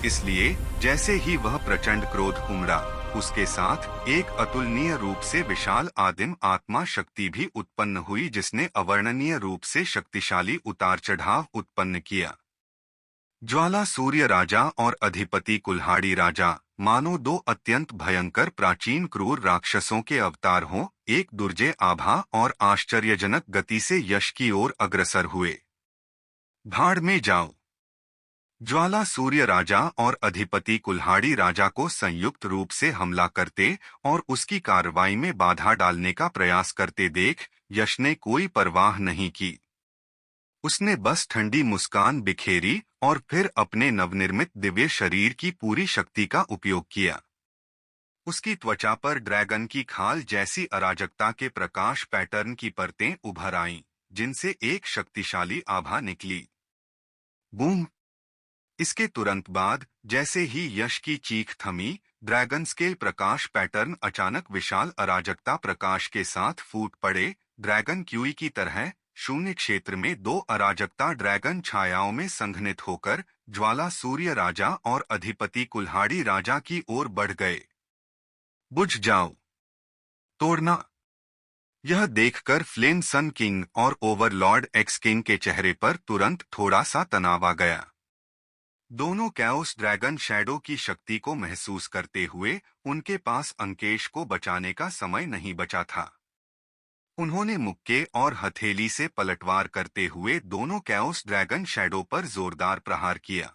इसलिए जैसे ही वह प्रचंड क्रोध उमड़ा, उसके साथ एक अतुलनीय रूप से विशाल आदिम आत्मा शक्ति भी उत्पन्न हुई, जिसने अवर्णनीय रूप से शक्तिशाली उतार चढ़ाव उत्पन्न किया। ज्वाला सूर्य राजा और अधिपति कुल्हाड़ी राजा मानो दो अत्यंत भयंकर प्राचीन क्रूर राक्षसों के अवतार हों, एक दुर्जय आभा और आश्चर्यजनक गति से यश की ओर अग्रसर हुए। भाड़ में जाओ। ज्वाला सूर्य राजा और अधिपति कुल्हाड़ी राजा को संयुक्त रूप से हमला करते और उसकी कार्रवाई में बाधा डालने का प्रयास करते देख यश ने कोई परवाह नहीं की। उसने बस ठंडी मुस्कान बिखेरी और फिर अपने नवनिर्मित दिव्य शरीर की पूरी शक्ति का उपयोग किया। उसकी त्वचा पर ड्रैगन की खाल जैसी अराजकता के प्रकाश पैटर्न की परतें उभर आईं, जिनसे एक शक्तिशाली आभा निकली। बूम! इसके तुरंत बाद जैसे ही यश की चीख थमी, ड्रैगन स्केल प्रकाश पैटर्न अचानक विशाल अराजकता प्रकाश के साथ फूट पड़े। ड्रैगन क्यूई की तरह शून्य क्षेत्र में दो अराजकता ड्रैगन छायाओं में संघनित होकर ज्वाला सूर्य राजा और अधिपति कुल्हाड़ी राजा की ओर बढ़ गए। बुझ जाओ। तोड़ना। यह देखकर फ्लेम सन किंग और ओवरलॉर्ड एक्स किंग के चेहरे पर तुरंत थोड़ा सा तनाव आ गया। दोनों कैओस ड्रैगन शैडो की शक्ति को महसूस करते हुए उनके पास अंकेश को बचाने का समय नहीं बचा था। उन्होंने मुक्के और हथेली से पलटवार करते हुए दोनों कैओस ड्रैगन शैडो पर जोरदार प्रहार किया।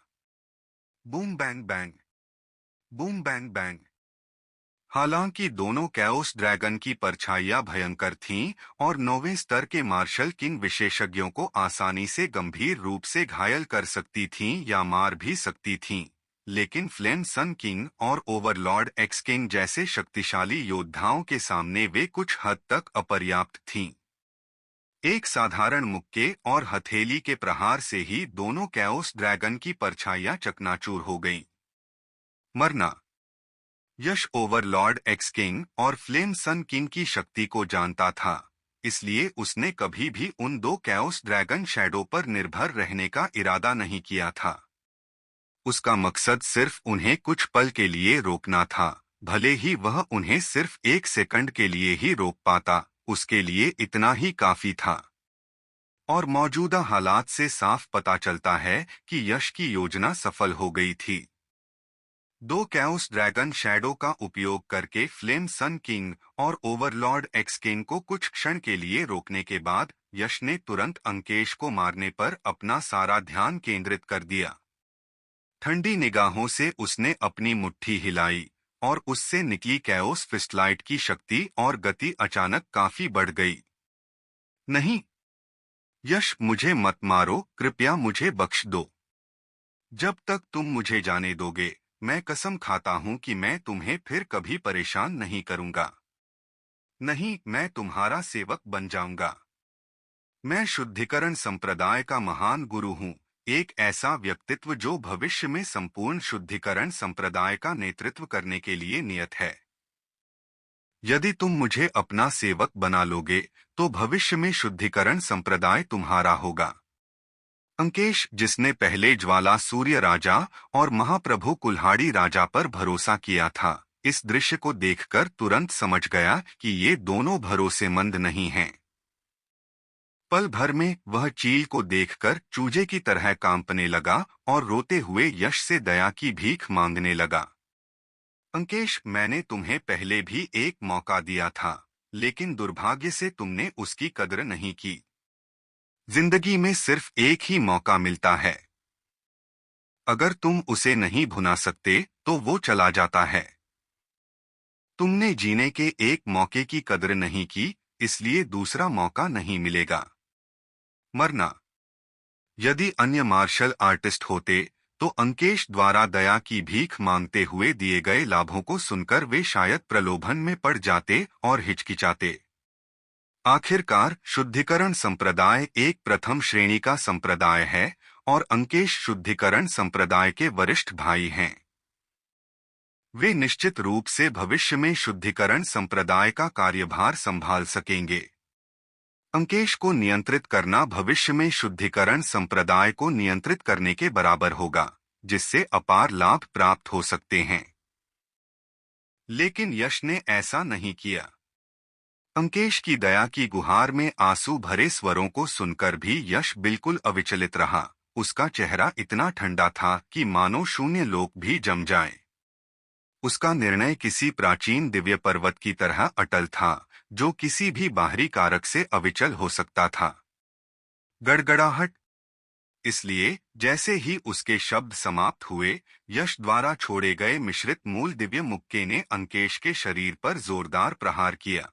Boom bang bang, boom bang bang. हालांकि दोनों कैओस ड्रैगन की परछाइयां भयंकर थीं और 9वें स्तर के मार्शल किंग विशेषज्ञों को आसानी से गंभीर रूप से घायल कर सकती थीं या मार भी सकती थीं, लेकिन फ्लेम सन किंग और ओवरलॉर्ड एक्स किंग जैसे शक्तिशाली योद्धाओं के सामने वे कुछ हद तक अपर्याप्त थीं। एक साधारण मुक्के और हथेली के प्रहार से ही दोनों कैओस ड्रैगन की परछाइयां चकनाचूर हो गईं। मरना। यश ओवरलॉर्ड एक्स किंग और फ्लेम सन किंग की शक्ति को जानता था, इसलिए उसने कभी भी उन दो कैओस ड्रैगन शैडो पर निर्भर रहने का इरादा नहीं किया था। उसका मकसद सिर्फ उन्हें कुछ पल के लिए रोकना था, भले ही वह उन्हें सिर्फ 1 सेकंड के लिए ही रोक पाता, उसके लिए इतना ही काफी था। और मौजूदा हालात से साफ पता चलता है कि यश की योजना सफल हो गई थी। दो कैओस ड्रैगन शैडो का उपयोग करके फ्लेम सन किंग और ओवरलॉर्ड एक्स किंग को कुछ क्षण के लिए रोकने के बाद यश ने तुरंत अंकेश को मारने पर अपना सारा ध्यान केंद्रित कर दिया। ठंडी निगाहों से उसने अपनी मुट्ठी हिलाई और उससे निकली कैओस फिस्टलाइट की शक्ति और गति अचानक काफी बढ़ गई। नहीं, यश, मुझे मत मारो, कृपया मुझे बख्श दो। जब तक तुम मुझे जाने दोगे, मैं कसम खाता हूं कि मैं तुम्हें फिर कभी परेशान नहीं करूंगा। नहीं, मैं तुम्हारा सेवक बन जाऊंगा। मैं शुद्धिकरण संप्रदाय का महान गुरु हूं, एक ऐसा व्यक्तित्व जो भविष्य में संपूर्ण शुद्धिकरण संप्रदाय का नेतृत्व करने के लिए नियत है। यदि तुम मुझे अपना सेवक बना लोगे, तो भविष्य में शुद्धिकरण संप्रदाय तुम्हारा होगा। अंकेश, जिसने पहले ज्वाला सूर्य राजा और महाप्रभु कुल्हाड़ी राजा पर भरोसा किया था, इस दृश्य को देखकर तुरंत समझ गया कि ये दोनों भरोसेमंद नहीं हैं। पल भर में वह चील को देखकर चूजे की तरह कांपने लगा और रोते हुए यश से दया की भीख मांगने लगा। अंकेश, मैंने तुम्हें पहले भी एक मौका दिया था, लेकिन दुर्भाग्य से तुमने उसकी कद्र नहीं की। जिंदगी में सिर्फ एक ही मौका मिलता है। अगर तुम उसे नहीं भुना सकते, तो वो चला जाता है। तुमने जीने के एक मौके की कद्र नहीं की, इसलिए दूसरा मौका नहीं मिलेगा। मरना। यदि अन्य मार्शल आर्टिस्ट होते, तो अंकेश द्वारा दया की भीख मांगते हुए दिए गए लाभों को सुनकर वे शायद प्रलोभन में पड़ जाते और हिचकिचाते। आखिरकार शुद्धिकरण संप्रदाय एक प्रथम श्रेणी का संप्रदाय है और अंकेश शुद्धिकरण संप्रदाय के वरिष्ठ भाई हैं। वे निश्चित रूप से भविष्य में शुद्धिकरण संप्रदाय का कार्यभार संभाल सकेंगे। अंकेश को नियंत्रित करना भविष्य में शुद्धिकरण संप्रदाय को नियंत्रित करने के बराबर होगा, जिससे अपार लाभ प्राप्त हो सकते हैं। लेकिन यश ने ऐसा नहीं किया। अंकेश की दया की गुहार में आंसू भरे स्वरों को सुनकर भी यश बिल्कुल अविचलित रहा। उसका चेहरा इतना ठंडा था कि मानो शून्य लोक भी जम जाए। उसका निर्णय किसी प्राचीन दिव्य पर्वत की तरह अटल था, जो किसी भी बाहरी कारक से अविचल हो सकता था। गड़गड़ाहट। इसलिए जैसे ही उसके शब्द समाप्त हुए, यश द्वारा छोड़े गए मिश्रित मूल दिव्य मुक्के ने अंकेश के शरीर पर जोरदार प्रहार किया।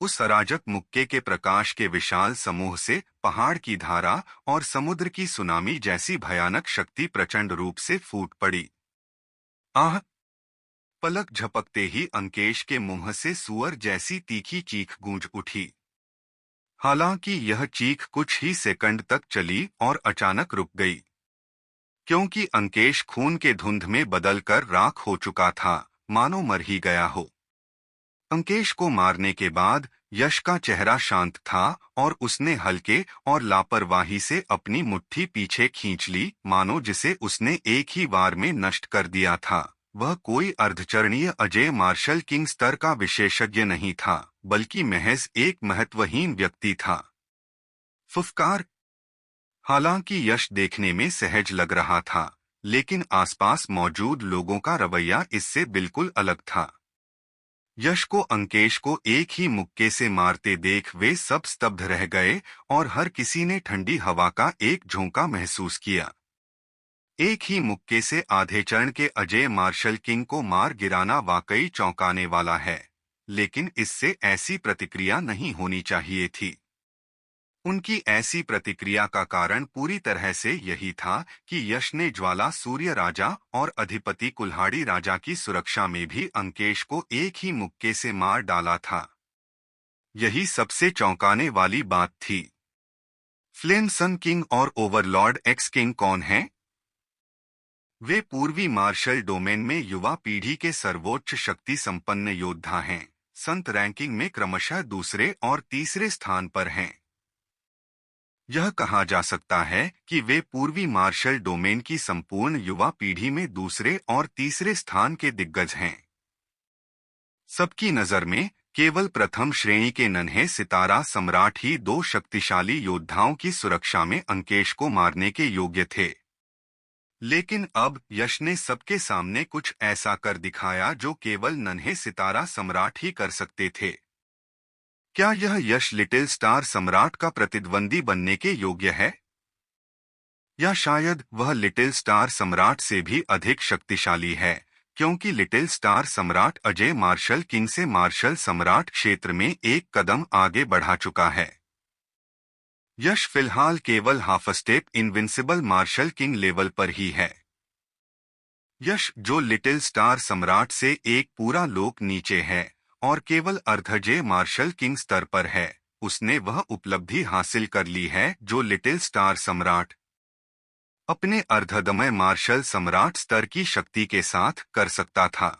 उस अराजक मुक्के के प्रकाश के विशाल समूह से पहाड़ की धारा और समुद्र की सुनामी जैसी भयानक शक्ति प्रचंड रूप से फूट पड़ी। आह! पलक झपकते ही अंकेश के मुंह से सुअर जैसी तीखी चीख गूंज उठी। हालांकि यह चीख कुछ ही सेकंड तक चली और अचानक रुक गई, क्योंकि अंकेश खून के धुंध में बदलकर राख हो चुका था, मानो मर ही गया हो। अंकेश को मारने के बाद यश का चेहरा शांत था और उसने हल्के और लापरवाही से अपनी मुट्ठी पीछे खींच ली, मानो जिसे उसने एक ही वार में नष्ट कर दिया था। वह कोई अर्धचरणीय अजय मार्शल किंग स्तर का विशेषज्ञ नहीं था, बल्कि महज एक महत्वहीन व्यक्ति था। फुफकार। हालांकि यश देखने में सहज लग रहा था, लेकिन आसपास मौजूद लोगों का रवैया इससे बिल्कुल अलग था। यश को अंकेश को एक ही मुक्के से मारते देख वे सब स्तब्ध रह गए और हर किसी ने ठंडी हवा का एक झोंका महसूस किया। एक ही मुक्के से आधे चरण के अजय मार्शल किंग को मार गिराना वाकई चौंकाने वाला है, लेकिन इससे ऐसी प्रतिक्रिया नहीं होनी चाहिए थी। उनकी ऐसी प्रतिक्रिया का कारण पूरी तरह से यही था कि यश ने ज्वाला सूर्य राजा और अधिपति कुल्हाड़ी राजा की सुरक्षा में भी अंकेश को एक ही मुक्के से मार डाला था। यही सबसे चौंकाने वाली बात थी। फ्लेम सन किंग और ओवरलॉर्ड एक्स किंग कौन हैं? वे पूर्वी मार्शल डोमेन में युवा पीढ़ी के सर्वोच्च शक्ति संपन्न योद्धा हैं। संत रैंकिंग में क्रमशः दूसरे और तीसरे स्थान पर हैं। यह कहा जा सकता है कि वे पूर्वी मार्शल डोमेन की संपूर्ण युवा पीढ़ी में दूसरे और तीसरे स्थान के दिग्गज हैं। सबकी नजर में केवल प्रथम श्रेणी के नन्हे सितारा सम्राट ही दो शक्तिशाली योद्धाओं की सुरक्षा में अंकेश को मारने के योग्य थे। लेकिन अब यश ने सबके सामने कुछ ऐसा कर दिखाया जो केवल नन्हे सितारा सम्राट ही कर सकते थे। क्या यह यश लिटिल स्टार सम्राट का प्रतिद्वंदी बनने के योग्य है? या शायद वह लिटिल स्टार सम्राट से भी अधिक शक्तिशाली है, क्योंकि लिटिल स्टार सम्राट अजय मार्शल किंग से मार्शल सम्राट क्षेत्र में एक कदम आगे बढ़ा चुका है। यश फिलहाल केवल half step invincible martial king level पर ही है। यश जो लिटिल स्टार सम्राट से एक पूरा लोक नीचे है और केवल अर्धजय मार्शल किंग स्तर पर है, उसने वह उपलब्धि हासिल कर ली है जो लिटिल स्टार सम्राट अपने अर्धदमय मार्शल सम्राट स्तर की शक्ति के साथ कर सकता था।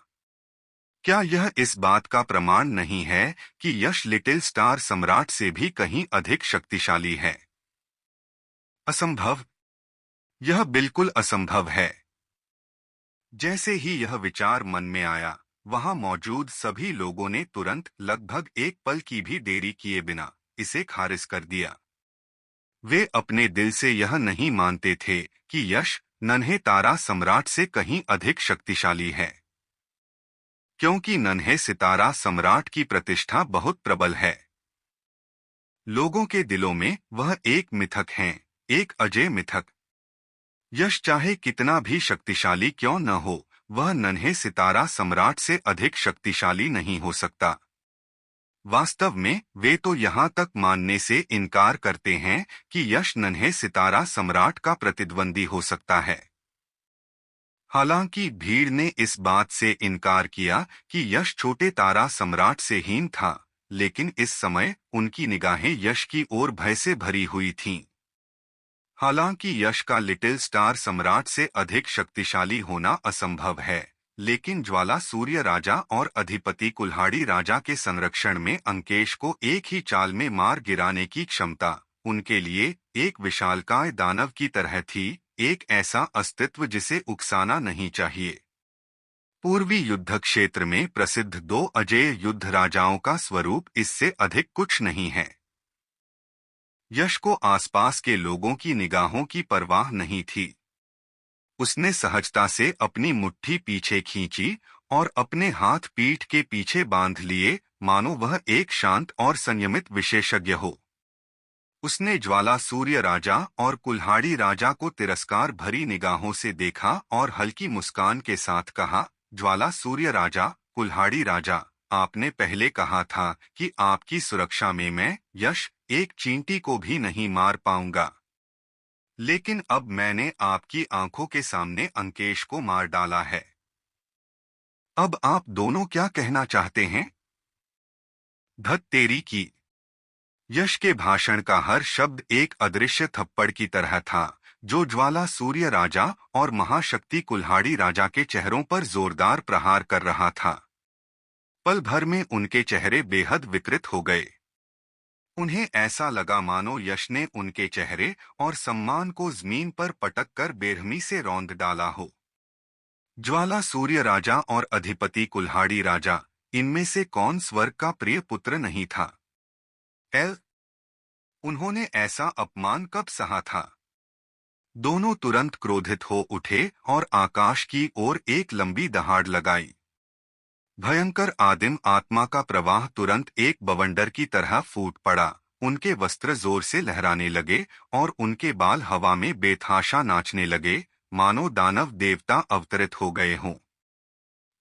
क्या यह इस बात का प्रमाण नहीं है कि यश लिटिल स्टार सम्राट से भी कहीं अधिक शक्तिशाली है? असंभव। यह बिल्कुल असंभव है। जैसे ही यह विचार मन में आया, वहां मौजूद सभी लोगों ने तुरंत, लगभग एक पल की भी देरी किए बिना, इसे खारिज कर दिया। वे अपने दिल से यह नहीं मानते थे कि यश नन्हे तारा सम्राट से कहीं अधिक शक्तिशाली है, क्योंकि नन्हे सितारा सम्राट की प्रतिष्ठा बहुत प्रबल है। लोगों के दिलों में वह एक मिथक हैं, एक अजय मिथक। यश चाहे कितना भी शक्तिशाली क्यों न हो, वह नन्हे सितारा सम्राट से अधिक शक्तिशाली नहीं हो सकता। वास्तव में वे तो यहाँ तक मानने से इनकार करते हैं कि यश नन्हे सितारा सम्राट का प्रतिद्वंदी हो सकता है। हालांकि भीड़ ने इस बात से इनकार किया कि यश छोटे तारा सम्राट से हीन था, लेकिन इस समय उनकी निगाहें यश की ओर भय से भरी हुई थीं। हालांकि यश का लिटिल स्टार सम्राट से अधिक शक्तिशाली होना असंभव है, लेकिन ज्वाला सूर्य राजा और अधिपति कुल्हाड़ी राजा के संरक्षण में अंकेश को एक ही चाल में मार गिराने की क्षमता उनके लिए एक विशालकाय दानव की तरह थी, एक ऐसा अस्तित्व जिसे उकसाना नहीं चाहिए। पूर्वी युद्ध क्षेत्र में प्रसिद्ध दो अजेय युद्ध राजाओं का स्वरूप इससे अधिक कुछ नहीं है। यश को आसपास के लोगों की निगाहों की परवाह नहीं थी। उसने सहजता से अपनी मुट्ठी पीछे खींची और अपने हाथ पीठ के पीछे बांध लिए, मानो वह एक शांत और संयमित विशेषज्ञ हो। उसने ज्वाला सूर्य राजा और कुल्हाड़ी राजा को तिरस्कार भरी निगाहों से देखा और हल्की मुस्कान के साथ कहा, ज्वाला सूर्य राजा, कुल्हाड़ी राजा, आपने पहले कहा था कि आपकी सुरक्षा में मैं, यश, एक चींटी को भी नहीं मार पाऊंगा। लेकिन अब मैंने आपकी आंखों के सामने अंकेश को मार डाला है। अब आप दोनों क्या कहना चाहते हैं? धत तेरी की। यश के भाषण का हर शब्द एक अदृश्य थप्पड़ की तरह था, जो ज्वाला सूर्य राजा और महाशक्ति कुल्हाड़ी राजा के चेहरों पर जोरदार प्रहार कर रहा था। पल भर में उनके चेहरे बेहद विकृत हो गए। उन्हें ऐसा लगा मानो यश ने उनके चेहरे और सम्मान को जमीन पर पटक कर बेरहमी से रौंद डाला हो। ज्वाला सूर्य राजा और अधिपति कुल्हाड़ी राजा, इनमें से कौन स्वर्ग का प्रिय पुत्र नहीं था? उन्होंने ऐसा अपमान कब सहा था? दोनों तुरंत क्रोधित हो उठे और आकाश की ओर एक लंबी दहाड़ लगाई। भयंकर आदिम आत्मा का प्रवाह तुरंत एक बवंडर की तरह फूट पड़ा। उनके वस्त्र जोर से लहराने लगे और उनके बाल हवा में बेतहाशा नाचने लगे, मानो दानव देवता अवतरित हो गए हों।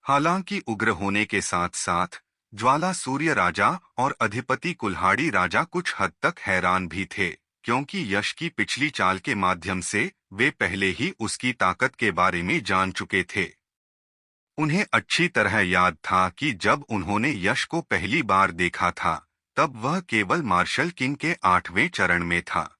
हालांकि उग्र होने के साथ साथ ज्वाला सूर्य राजा और अधिपति कुल्हाड़ी राजा कुछ हद तक हैरान भी थे, क्योंकि यश की पिछली चाल के माध्यम से वे पहले ही उसकी ताकत के बारे में जान चुके थे। उन्हें अच्छी तरह याद था कि जब उन्होंने यश को पहली बार देखा था, तब वह केवल मार्शल किंग के 8वें चरण में था।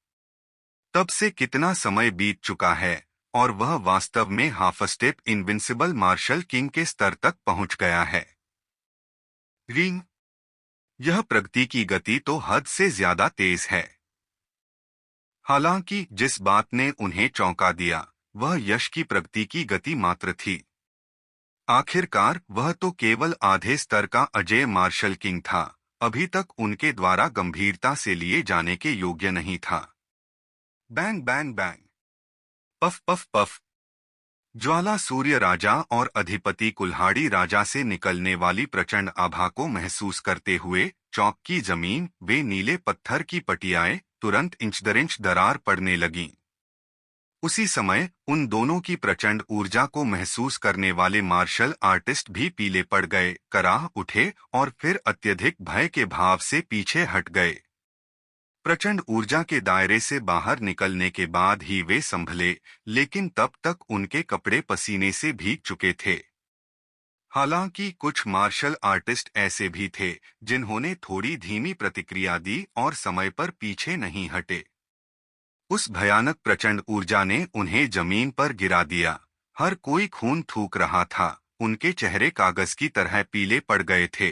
तब से कितना समय बीत चुका है और वह वास्तव में half step invincible martial king के स्तर तक पहुंच गया है। रिंग, यह प्रगति की गति तो हद से ज्यादा तेज है। हालांकि जिस बात ने उन्हें चौंका दिया, वह यश की प्रगति की गति मात्र थी। आखिरकार वह तो केवल आधे स्तर का अजय मार्शल किंग था, अभी तक उनके द्वारा गंभीरता से लिए जाने के योग्य नहीं था। Bang bang bang, puff puff puff. ज्वाला सूर्य राजा और अधिपति कुल्हाड़ी राजा से निकलने वाली प्रचंड आभा को महसूस करते हुए चौक की जमीन, वे नीले पत्थर की पटियाएं तुरंत इंच दर इंच दरार पड़ने लगीं। उसी समय उन दोनों की प्रचंड ऊर्जा को महसूस करने वाले मार्शल आर्टिस्ट भी पीले पड़ गए, कराह उठे और फिर अत्यधिक भय के भाव से पीछे हट गए। प्रचंड ऊर्जा के दायरे से बाहर निकलने के बाद ही वे संभले, लेकिन तब तक उनके कपड़े पसीने से भीग चुके थे। हालांकि कुछ मार्शल आर्टिस्ट ऐसे भी थे जिन्होंने थोड़ी धीमी प्रतिक्रिया दी और समय पर पीछे नहीं हटे। उस भयानक प्रचंड ऊर्जा ने उन्हें जमीन पर गिरा दिया। हर कोई खून थूक रहा था, उनके चेहरे कागज की तरह पीले पड़ गए थे।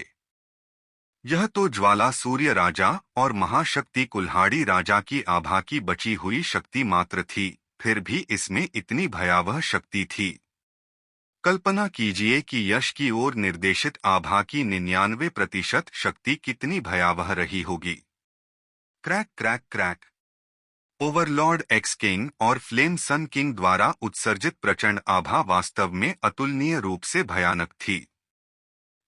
यह तो ज्वाला सूर्य राजा और महाशक्ति कुल्हाड़ी राजा की आभा की बची हुई शक्ति मात्र थी, फिर भी इसमें इतनी भयावह शक्ति थी। कल्पना कीजिए कि यश की ओर निर्देशित आभा की 99% शक्ति कितनी भयावह रही होगी। Crack crack crack. Overlord x king और फ्लेम सन किंग द्वारा उत्सर्जित प्रचंड आभा वास्तव में अतुलनीय रूप से भयानक थी।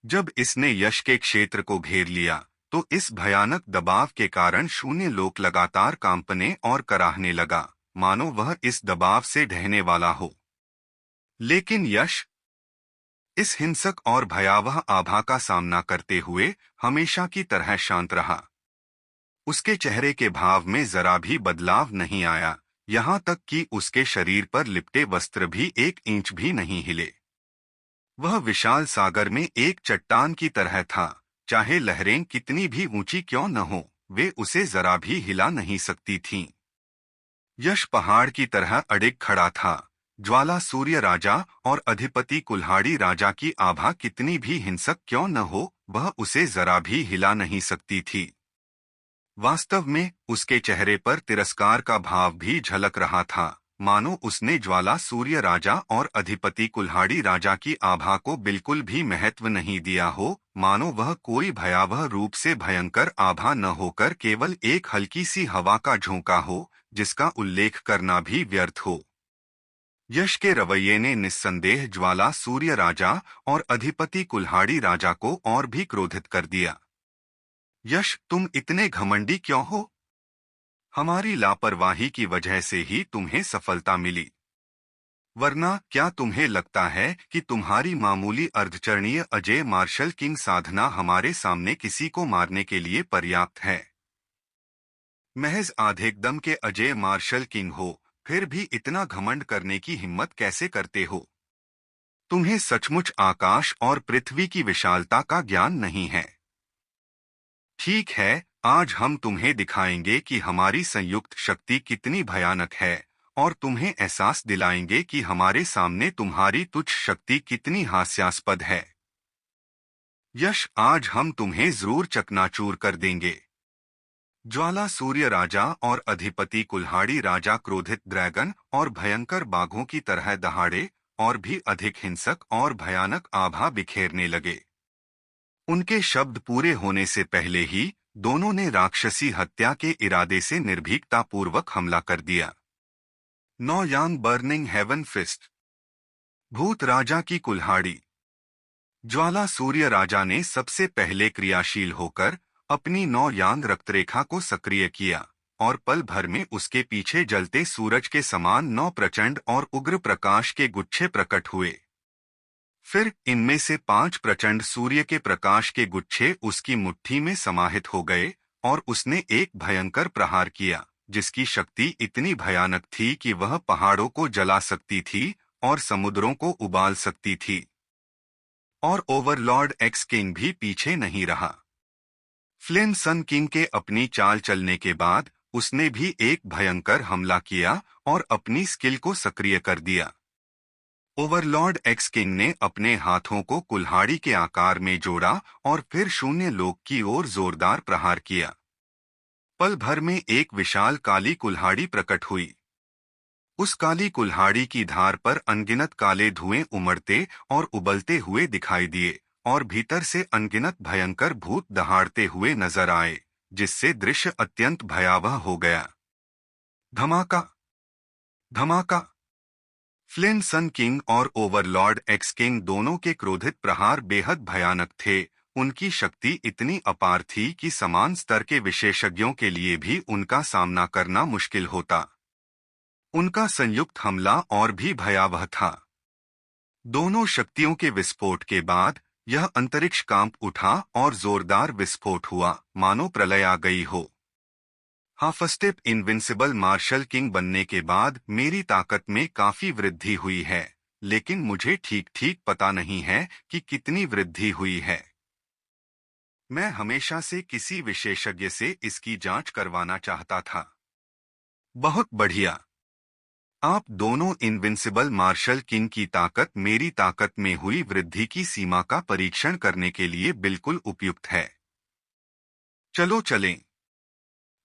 जब इसने यश के क्षेत्र को घेर लिया, तो इस भयानक दबाव के कारण शून्य लोक लगातार कांपने और कराहने लगा, मानो वह इस दबाव से ढहने वाला हो। लेकिन यश इस हिंसक और भयावह आभा का सामना करते हुए हमेशा की तरह शांत रहा। उसके चेहरे के भाव में जरा भी बदलाव नहीं आया, यहाँ तक कि उसके शरीर पर लिपटे वस्त्र भी 1 इंच भी नहीं हिले। वह विशाल सागर में एक चट्टान की तरह था, चाहे लहरें कितनी भी ऊंची क्यों न हो, वे उसे जरा भी हिला नहीं सकती थीं। यश पहाड़ की तरह अडिग खड़ा था। ज्वाला सूर्य राजा और अधिपति कुल्हाड़ी राजा की आभा कितनी भी हिंसक क्यों न हो, वह उसे जरा भी हिला नहीं सकती थी। वास्तव में उसके चेहरे पर तिरस्कार का भाव भी झलक रहा था, मानो उसने ज्वाला सूर्य राजा और अधिपति कुल्हाड़ी राजा की आभा को बिल्कुल भी महत्व नहीं दिया हो, मानो वह कोई भयावह रूप से भयंकर आभा न होकर केवल एक हल्की सी हवा का झोंका हो, जिसका उल्लेख करना भी व्यर्थ हो। यश के रवैये ने निस्संदेह ज्वाला सूर्य राजा और अधिपति कुल्हाड़ी राजा को और भी क्रोधित कर दिया। यश, तुम इतने घमंडी क्यों हो? हमारी लापरवाही की वजह से ही तुम्हें सफलता मिली, वरना क्या तुम्हें लगता है कि तुम्हारी मामूली अर्धचरणीय अजय मार्शल किंग साधना हमारे सामने किसी को मारने के लिए पर्याप्त है? महज आधेकदम के अजय मार्शल किंग हो, फिर भी इतना घमंड करने की हिम्मत कैसे करते हो? तुम्हें सचमुच आकाश और पृथ्वी की विशालता का ज्ञान नहीं है। ठीक है, आज हम तुम्हें दिखाएंगे कि हमारी संयुक्त शक्ति कितनी भयानक है और तुम्हें एहसास दिलाएंगे कि हमारे सामने तुम्हारी तुच्छ शक्ति कितनी हास्यास्पद है। यश, आज हम तुम्हें जरूर चकनाचूर कर देंगे। ज्वाला सूर्य राजा और अधिपति कुल्हाड़ी राजा क्रोधित ड्रैगन और भयंकर बाघों की तरह दहाड़े और भी अधिक हिंसक और भयानक आभा बिखेरने लगे। उनके शब्द पूरे होने से पहले ही दोनों ने राक्षसी हत्या के इरादे से निर्भीकतापूर्वक हमला कर दिया। नौ यांग बर्निंग हेवन फिस्ट। भूत राजा की कुल्हाड़ी। ज्वाला सूर्य राजा ने सबसे पहले क्रियाशील होकर अपनी नौ यांग रक्तरेखा को सक्रिय किया और पल भर में उसके पीछे जलते सूरज के समान 9 प्रचंड और उग्र प्रकाश के गुच्छे प्रकट हुए। फिर इनमें से 5 प्रचंड सूर्य के प्रकाश के गुच्छे उसकी मुट्ठी में समाहित हो गए और उसने एक भयंकर प्रहार किया, जिसकी शक्ति इतनी भयानक थी कि वह पहाड़ों को जला सकती थी और समुद्रों को उबाल सकती थी। और ओवरलॉर्ड एक्स किंग भी पीछे नहीं रहा। फ्लेम सन किंग के अपनी चाल चलने के बाद उसने भी एक भयंकर हमला किया और अपनी स्किल को सक्रिय कर दिया। ओवरलॉर्ड एक्स किंग ने अपने हाथों को कुल्हाड़ी के आकार में जोड़ा और फिर शून्य लोक की ओर जोरदार प्रहार किया। पल भर में एक विशाल काली कुल्हाड़ी प्रकट हुई। उस काली कुल्हाड़ी की धार पर अनगिनत काले धुएं उमड़ते और उबलते हुए दिखाई दिए और भीतर से अनगिनत भयंकर भूत दहाड़ते हुए नजर आए, जिससे दृश्य अत्यंत भयावह हो गया। धमाका धमाका। फ्लिन सन किंग और ओवरलॉर्ड एक्स किंग दोनों के क्रोधित प्रहार बेहद भयानक थे। उनकी शक्ति इतनी अपार थी कि समान स्तर के विशेषज्ञों के लिए भी उनका सामना करना मुश्किल होता। उनका संयुक्त हमला और भी भयावह था। दोनों शक्तियों के विस्फोट के बाद यह अंतरिक्ष कांप उठा और जोरदार विस्फोट हुआ, मानो प्रलय आ गई हो। Half step invincible martial king बनने के बाद मेरी ताकत में काफी वृद्धि हुई है, लेकिन मुझे ठीक ठीक पता नहीं है कि कितनी वृद्धि हुई है। मैं हमेशा से किसी विशेषज्ञ से इसकी जांच करवाना चाहता था। बहुत बढ़िया। आप दोनों इनविंसिबल मार्शल किंग की ताकत मेरी ताकत में हुई वृद्धि की सीमा का परीक्षण करने के लिए बिल्कुल उपयुक्त है। चलो चलें।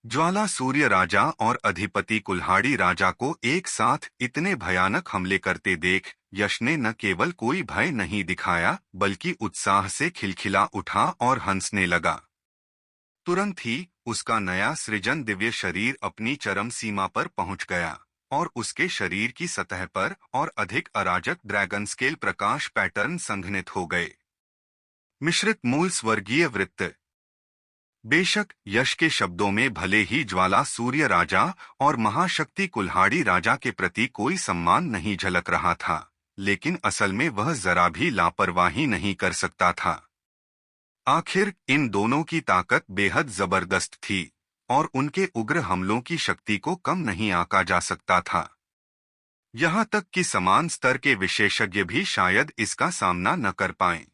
ज्वाला सूर्य राजा और अधिपति कुल्हाड़ी राजा को एक साथ इतने भयानक हमले करते देख यश ने न केवल कोई भय नहीं दिखाया, बल्कि उत्साह से खिलखिला उठा और हंसने लगा। तुरंत ही उसका नया सृजन दिव्य शरीर अपनी चरम सीमा पर पहुंच गया और उसके शरीर की सतह पर और अधिक अराजक ड्रैगन स्केल प्रकाश पैटर्न संघनित हो गए। मिश्रित मूल स्वर्गीय वृत्त। बेशक यश के शब्दों में भले ही ज्वाला सूर्य राजा और महाशक्ति कुल्हाड़ी राजा के प्रति कोई सम्मान नहीं झलक रहा था, लेकिन असल में वह जरा भी लापरवाही नहीं कर सकता था। आखिर इन दोनों की ताकत बेहद जबरदस्त थी और उनके उग्र हमलों की शक्ति को कम नहीं आंका जा सकता था। यहाँ तक कि समान स्तर के विशेषज्ञ भी शायद इसका सामना न कर पाएं।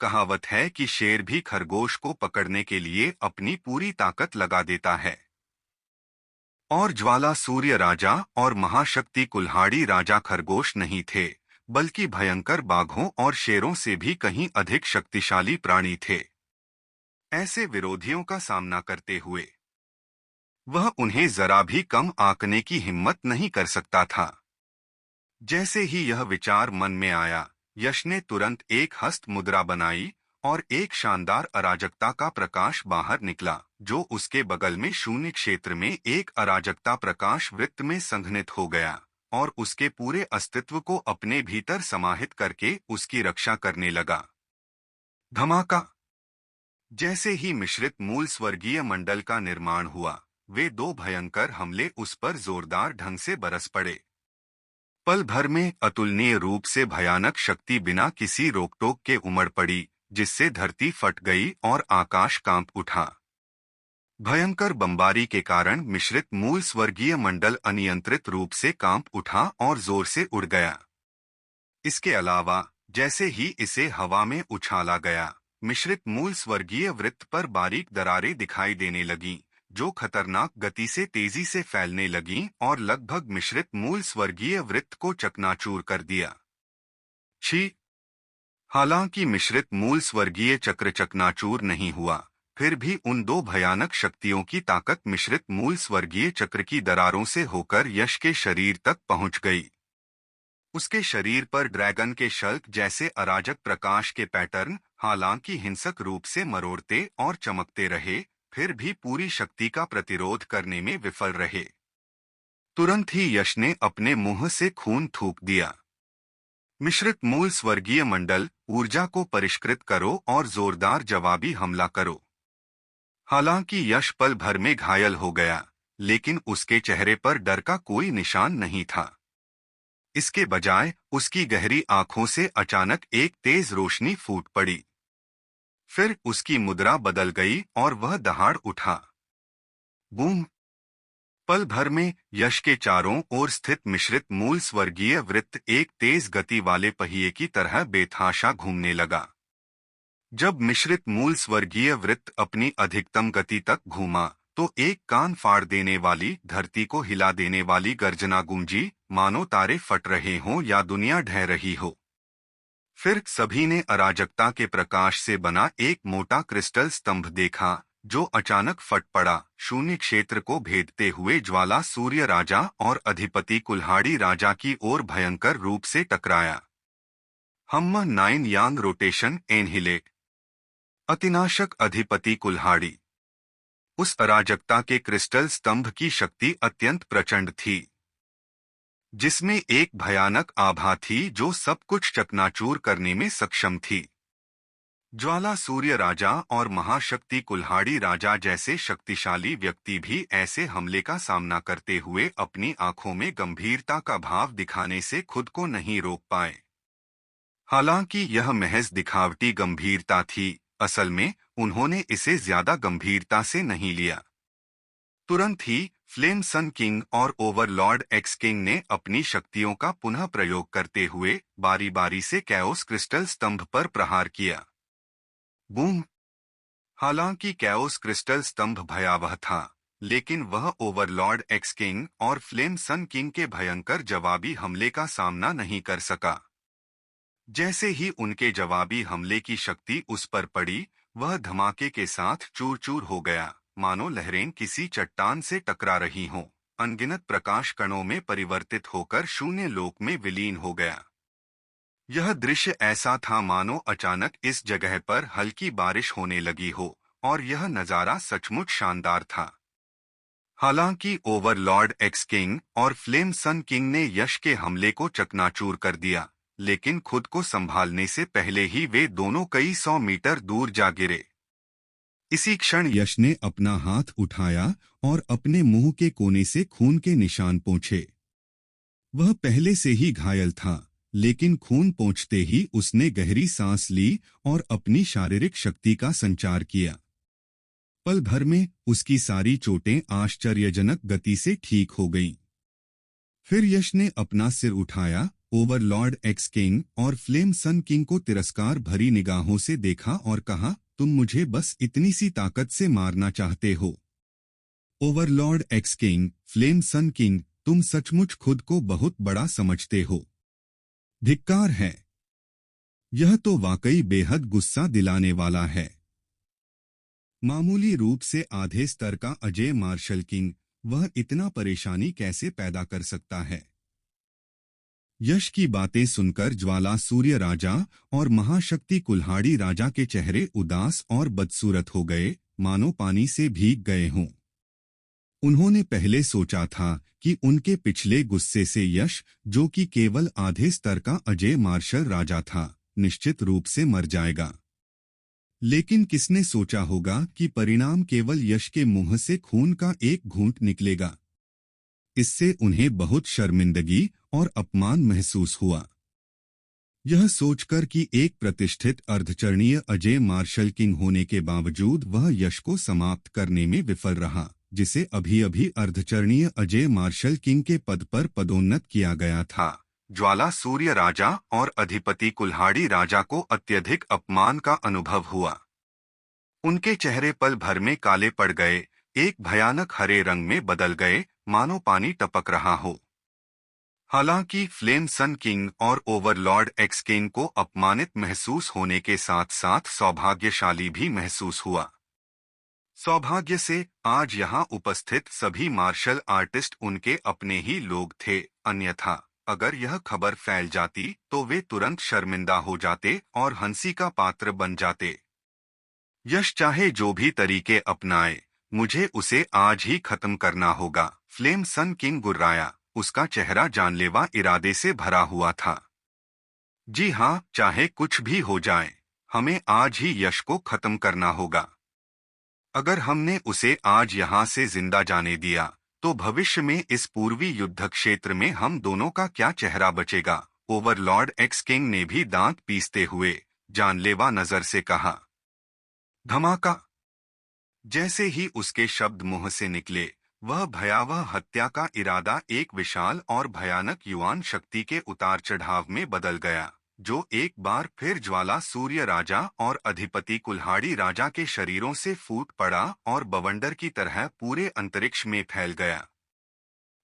कहावत है कि शेर भी खरगोश को पकड़ने के लिए अपनी पूरी ताकत लगा देता है। और ज्वाला सूर्य राजा और महाशक्ति कुल्हाड़ी राजा खरगोश नहीं थे, बल्कि भयंकर बाघों और शेरों से भी कहीं अधिक शक्तिशाली प्राणी थे। ऐसे विरोधियों का सामना करते हुए वह उन्हें जरा भी कम आंकने की हिम्मत नहीं कर सकता था। जैसे ही यह विचार मन में आया, यश ने तुरंत एक हस्त मुद्रा बनाई और एक शानदार अराजकता का प्रकाश बाहर निकला, जो उसके बगल में शून्य क्षेत्र में एक अराजकता प्रकाश वृत्त में संघनित हो गया और उसके पूरे अस्तित्व को अपने भीतर समाहित करके उसकी रक्षा करने लगा। धमाका! जैसे ही मिश्रित मूल स्वर्गीय मंडल का निर्माण हुआ, वे दो भयंकर हमले उस पर जोरदार ढंग से बरस पड़े। पल भर में अतुलनीय रूप से भयानक शक्ति बिना किसी रोकटोक के उमड़ पड़ी, जिससे धरती फट गई और आकाश कांप उठा। भयंकर बमबारी के कारण मिश्रित मूल स्वर्गीय मंडल अनियंत्रित रूप से कांप उठा और जोर से उड़ गया। इसके अलावा जैसे ही इसे हवा में उछाला गया, मिश्रित मूल स्वर्गीय वृत्त पर बारीक दरारें दिखाई देने लगीं, जो खतरनाक गति से तेजी से फैलने लगीं और लगभग मिश्रित मूल स्वर्गीय वृत्त को चकनाचूर कर दिया। छी! हालांकि मिश्रित मूल स्वर्गीय चक्र चकनाचूर नहीं हुआ, फिर भी उन दो भयानक शक्तियों की ताकत मिश्रित मूल स्वर्गीय चक्र की दरारों से होकर यश के शरीर तक पहुंच गई। उसके शरीर पर ड्रैगन के शल्क जैसे अराजक प्रकाश के पैटर्न, हालांकि हिंसक रूप से मरोड़ते और चमकते रहे, फिर भी पूरी शक्ति का प्रतिरोध करने में विफल रहे। तुरंत ही यश ने अपने मुंह से खून थूक दिया। मिश्रित मूल स्वर्गीय मंडल, ऊर्जा को परिष्कृत करो और जोरदार जवाबी हमला करो। हालांकि यश पल भर में घायल हो गया, लेकिन उसके चेहरे पर डर का कोई निशान नहीं था। इसके बजाय उसकी गहरी आंखों से अचानक एक तेज रोशनी फूट पड़ी। फिर उसकी मुद्रा बदल गई और वह दहाड़ उठा। बूम! पल भर में यश के चारों ओर स्थित मिश्रित मूल स्वर्गीय वृत्त एक तेज गति वाले पहिए की तरह बेतहाशा घूमने लगा। जब मिश्रित मूल स्वर्गीय वृत्त अपनी अधिकतम गति तक घूमा, तो एक कान फाड़ देने वाली, धरती को हिला देने वाली गर्जना गूंजी, मानो तारे फट रहे हों या दुनिया ढह रही हो। फिर सभी ने अराजकता के प्रकाश से बना एक मोटा क्रिस्टल स्तंभ देखा, जो अचानक फट पड़ा, शून्य क्षेत्र को भेदते हुए ज्वाला सूर्य राजा और अधिपति कुल्हाड़ी राजा की ओर भयंकर रूप से टकराया। हम्म 9 यांग रोटेशन एनहिलेट। अतिनाशक अधिपति कुल्हाड़ी। उस अराजकता के क्रिस्टल स्तंभ की शक्ति अत्यंत प्रचंड थी, जिसमें एक भयानक आभा थी जो सब कुछ चकनाचूर करने में सक्षम थी। ज्वाला सूर्य राजा और महाशक्ति कुल्हाड़ी राजा जैसे शक्तिशाली व्यक्ति भी ऐसे हमले का सामना करते हुए अपनी आंखों में गंभीरता का भाव दिखाने से खुद को नहीं रोक पाए। हालांकि यह महज दिखावटी गंभीरता थी, असल में उन्होंने इसे ज्यादा गंभीरता से नहीं लिया। तुरंत ही फ्लेम सन किंग और ओवरलॉर्ड एक्स किंग ने अपनी शक्तियों का पुनः प्रयोग करते हुए बारी बारी से कैओस क्रिस्टल स्तंभ पर प्रहार किया। बूम! हालांकि कैओस क्रिस्टल स्तंभ भयावह था, लेकिन वह ओवरलॉर्ड एक्स किंग और फ्लेम सन किंग के भयंकर जवाबी हमले का सामना नहीं कर सका। जैसे ही उनके जवाबी हमले की शक्ति उस पर पड़ी, वह धमाके के साथ चूर चूर हो गया, मानो लहरें किसी चट्टान से टकरा रही हों, अनगिनत प्रकाश कणों में परिवर्तित होकर शून्य लोक में विलीन हो गया। यह दृश्य ऐसा था मानो अचानक इस जगह पर हल्की बारिश होने लगी हो, और यह नजारा सचमुच शानदार था। हालांकि ओवरलॉर्ड एक्स किंग और फ्लेम सन किंग ने यश के हमले को चकनाचूर कर दिया, लेकिन खुद को संभालने से पहले ही वे दोनों कई 100 मीटर दूर जा गिरे। इसी क्षण यश ने अपना हाथ उठाया और अपने मुंह के कोने से खून के निशान पोंछे। वह पहले से ही घायल था, लेकिन खून पोंछते ही उसने गहरी सांस ली और अपनी शारीरिक शक्ति का संचार किया। पल भर में उसकी सारी चोटें आश्चर्यजनक गति से ठीक हो गईं। फिर यश ने अपना सिर उठाया, ओवरलॉर्ड एक्स किंग और फ्लेम सन किंग को तिरस्कार भरी निगाहों से देखा और कहा, तुम मुझे बस इतनी सी ताकत से मारना चाहते हो? ओवरलॉर्ड एक्स किंग, फ्लेम सन किंग, तुम सचमुच खुद को बहुत बड़ा समझते हो। धिक्कार है। यह तो वाकई बेहद गुस्सा दिलाने वाला है। मामूली रूप से आधे स्तर का अजय मार्शल किंग, वह इतना परेशानी कैसे पैदा कर सकता है? यश की बातें सुनकर ज्वाला सूर्य राजा और महाशक्ति कुल्हाड़ी राजा के चेहरे उदास और बदसूरत हो गए, मानो पानी से भीग गए हों। उन्होंने पहले सोचा था कि उनके पिछले गुस्से से यश, जो कि केवल आधे स्तर का अजय मार्शल राजा था, निश्चित रूप से मर जाएगा। लेकिन किसने सोचा होगा कि परिणाम केवल यश के मुंह से खून का एक घूंट निकलेगा। इससे उन्हें बहुत शर्मिंदगी और अपमान महसूस हुआ। यह सोचकर कि एक प्रतिष्ठित अर्धचरणीय अजय मार्शल किंग होने के बावजूद वह यश को समाप्त करने में विफल रहा, जिसे अभी अभी अर्धचरणीय अजय मार्शल किंग के पद पर पदोन्नत किया गया था। ज्वाला सूर्य राजा और अधिपति कुल्हाड़ी राजा को अत्यधिक अपमान का अनुभव हुआ। उनके चेहरे पल भर में काले पड़ गए, एक भयानक हरे रंग में बदल गए, मानो पानी टपक रहा हो। हालांकि फ्लेम सन किंग और ओवरलॉर्ड एक्स किंग को अपमानित महसूस होने के साथ साथ सौभाग्यशाली भी महसूस हुआ। सौभाग्य से आज यहाँ उपस्थित सभी मार्शल आर्टिस्ट उनके अपने ही लोग थे, अन्यथा अगर यह खबर फैल जाती तो वे तुरंत शर्मिंदा हो जाते और हंसी का पात्र बन जाते। यश चाहे जो भी तरीके अपनाए, मुझे उसे आज ही खत्म करना होगा, फ्लेम सन किंग गुर्राया। उसका चेहरा जानलेवा इरादे से भरा हुआ था। जी हाँ, चाहे कुछ भी हो जाए, हमें आज ही यश को खत्म करना होगा। अगर हमने उसे आज यहाँ से जिंदा जाने दिया, तो भविष्य में इस पूर्वी युद्ध क्षेत्र में हम दोनों का क्या चेहरा बचेगा? ओवरलॉर्ड एक्स किंग ने भी दांत पीसते हुए जानलेवा नजर से कहा। धमाका! जैसे ही उसके शब्द मुंह से निकले, वह भयावह हत्या का इरादा एक विशाल और भयानक युवान शक्ति के उतार चढ़ाव में बदल गया, जो एक बार फिर ज्वाला सूर्य राजा और अधिपति कुल्हाड़ी राजा के शरीरों से फूट पड़ा और बवंडर की तरह पूरे अंतरिक्ष में फैल गया।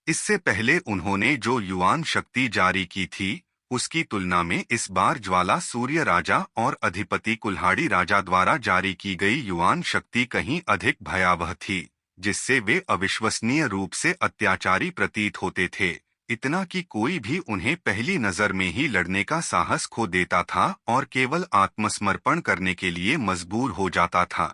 इससे पहले उन्होंने जो युवान शक्ति जारी की थी, उसकी तुलना में इस बार ज्वाला सूर्य राजा और अधिपति कुल्हाड़ी राजा द्वारा जारी की गई युवान शक्ति कहीं अधिक भयावह थी, जिससे वे अविश्वसनीय रूप से अत्याचारी प्रतीत होते थे, इतना कि कोई भी उन्हें पहली नजर में ही लड़ने का साहस खो देता था और केवल आत्मसमर्पण करने के लिए मजबूर हो जाता था।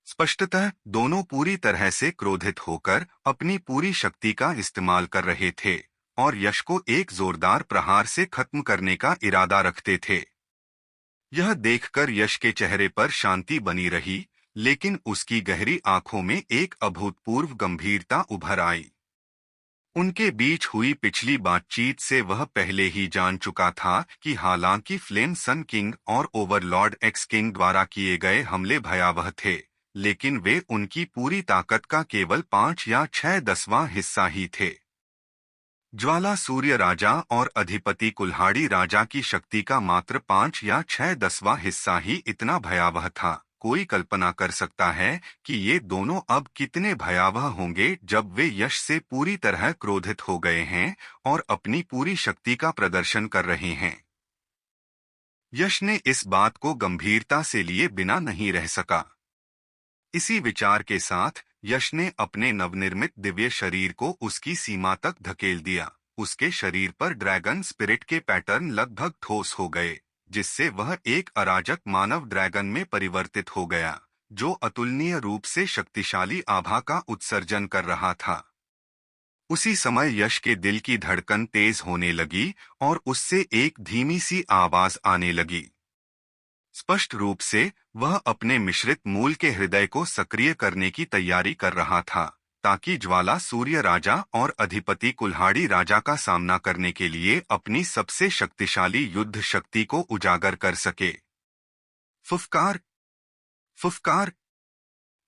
स्पष्टतः दोनों पूरी तरह से क्रोधित होकर अपनी पूरी शक्ति का इस्तेमाल कर रहे थे और यश को एक जोरदार प्रहार से खत्म करने का इरादा रखते थे। यह देखकर यश के चेहरे पर शांति बनी रही, लेकिन उसकी गहरी आंखों में एक अभूतपूर्व गंभीरता उभर आई। उनके बीच हुई पिछली बातचीत से वह पहले ही जान चुका था कि हालांकि फ्लेम सन किंग और ओवरलॉर्ड एक्स किंग द्वारा किए गए हमले भयावह थे, लेकिन वे उनकी पूरी ताकत का केवल 5 या 6/10वां हिस्सा ही थे। ज्वाला सूर्य राजा और अधिपति कुल्हाड़ी राजा की शक्ति का मात्र 5 या 6/10वां हिस्सा ही इतना भयावह था। कोई कल्पना कर सकता है कि ये दोनों अब कितने भयावह होंगे जब वे यश से पूरी तरह क्रोधित हो गए हैं और अपनी पूरी शक्ति का प्रदर्शन कर रहे हैं। यश ने इस बात को गंभीरता से लिए बिना नहीं रह सका। इसी विचार के साथ यश ने अपने नवनिर्मित दिव्य शरीर को उसकी सीमा तक धकेल दिया। उसके शरीर पर ड्रैगन स्पिरिट के पैटर्न लगभग ठोस हो गए, जिससे वह एक अराजक मानव ड्रैगन में परिवर्तित हो गया, जो अतुलनीय रूप से शक्तिशाली आभा का उत्सर्जन कर रहा था। उसी समय यश के दिल की धड़कन तेज होने लगी और उससे एक धीमी सी आवाज आने लगी। स्पष्ट रूप से वह अपने मिश्रित मूल के हृदय को सक्रिय करने की तैयारी कर रहा था, ताकि ज्वाला सूर्य राजा और अधिपति कुल्हाड़ी राजा का सामना करने के लिए अपनी सबसे शक्तिशाली युद्ध शक्ति को उजागर कर सके। फुफकार! फुफकार!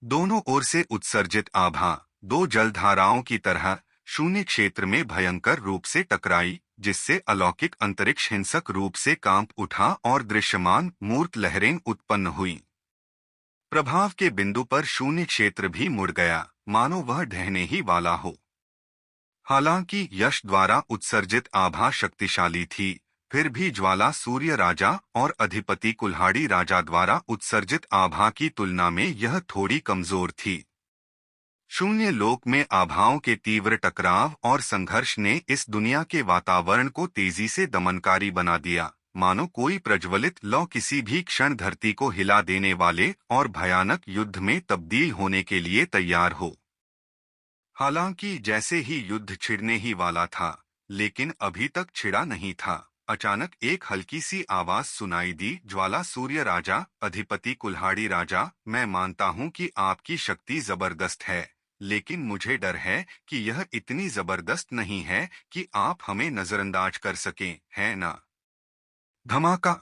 दोनों ओर से उत्सर्जित आभा 2 जलधाराओं की तरह शून्य क्षेत्र में भयंकर रूप से टकराई, जिससे अलौकिक अंतरिक्ष हिंसक रूप से कांप उठा और दृश्यमान मूर्त लहरें उत्पन्न हुई। प्रभाव के बिंदु पर शून्य क्षेत्र भी मुड़ गया, मानो वह ढहने ही वाला हो। हालांकि यश द्वारा उत्सर्जित आभा शक्तिशाली थी, फिर भी ज्वाला सूर्य राजा और अधिपति कुल्हाड़ी राजा द्वारा उत्सर्जित आभा की तुलना में यह थोड़ी कमजोर थी। शून्य लोक में आभाओं के तीव्र टकराव और संघर्ष ने इस दुनिया के वातावरण को तेजी से दमनकारी बना दिया, मानो कोई प्रज्वलित लौ किसी भी क्षण धरती को हिला देने वाले और भयानक युद्ध में तब्दील होने के लिए तैयार हो। हालांकि जैसे ही युद्ध छिड़ने ही वाला था, लेकिन अभी तक छिड़ा नहीं था, अचानक एक हल्की सी आवाज सुनाई दी, ज्वाला सूर्य राजा, अधिपति कुल्हाड़ी राजा, मैं मानता हूं कि आपकी शक्ति जबरदस्त है, लेकिन मुझे डर है कि यह इतनी जबरदस्त नहीं है कि आप हमें नजरअंदाज कर सकें, है ना? धमाका।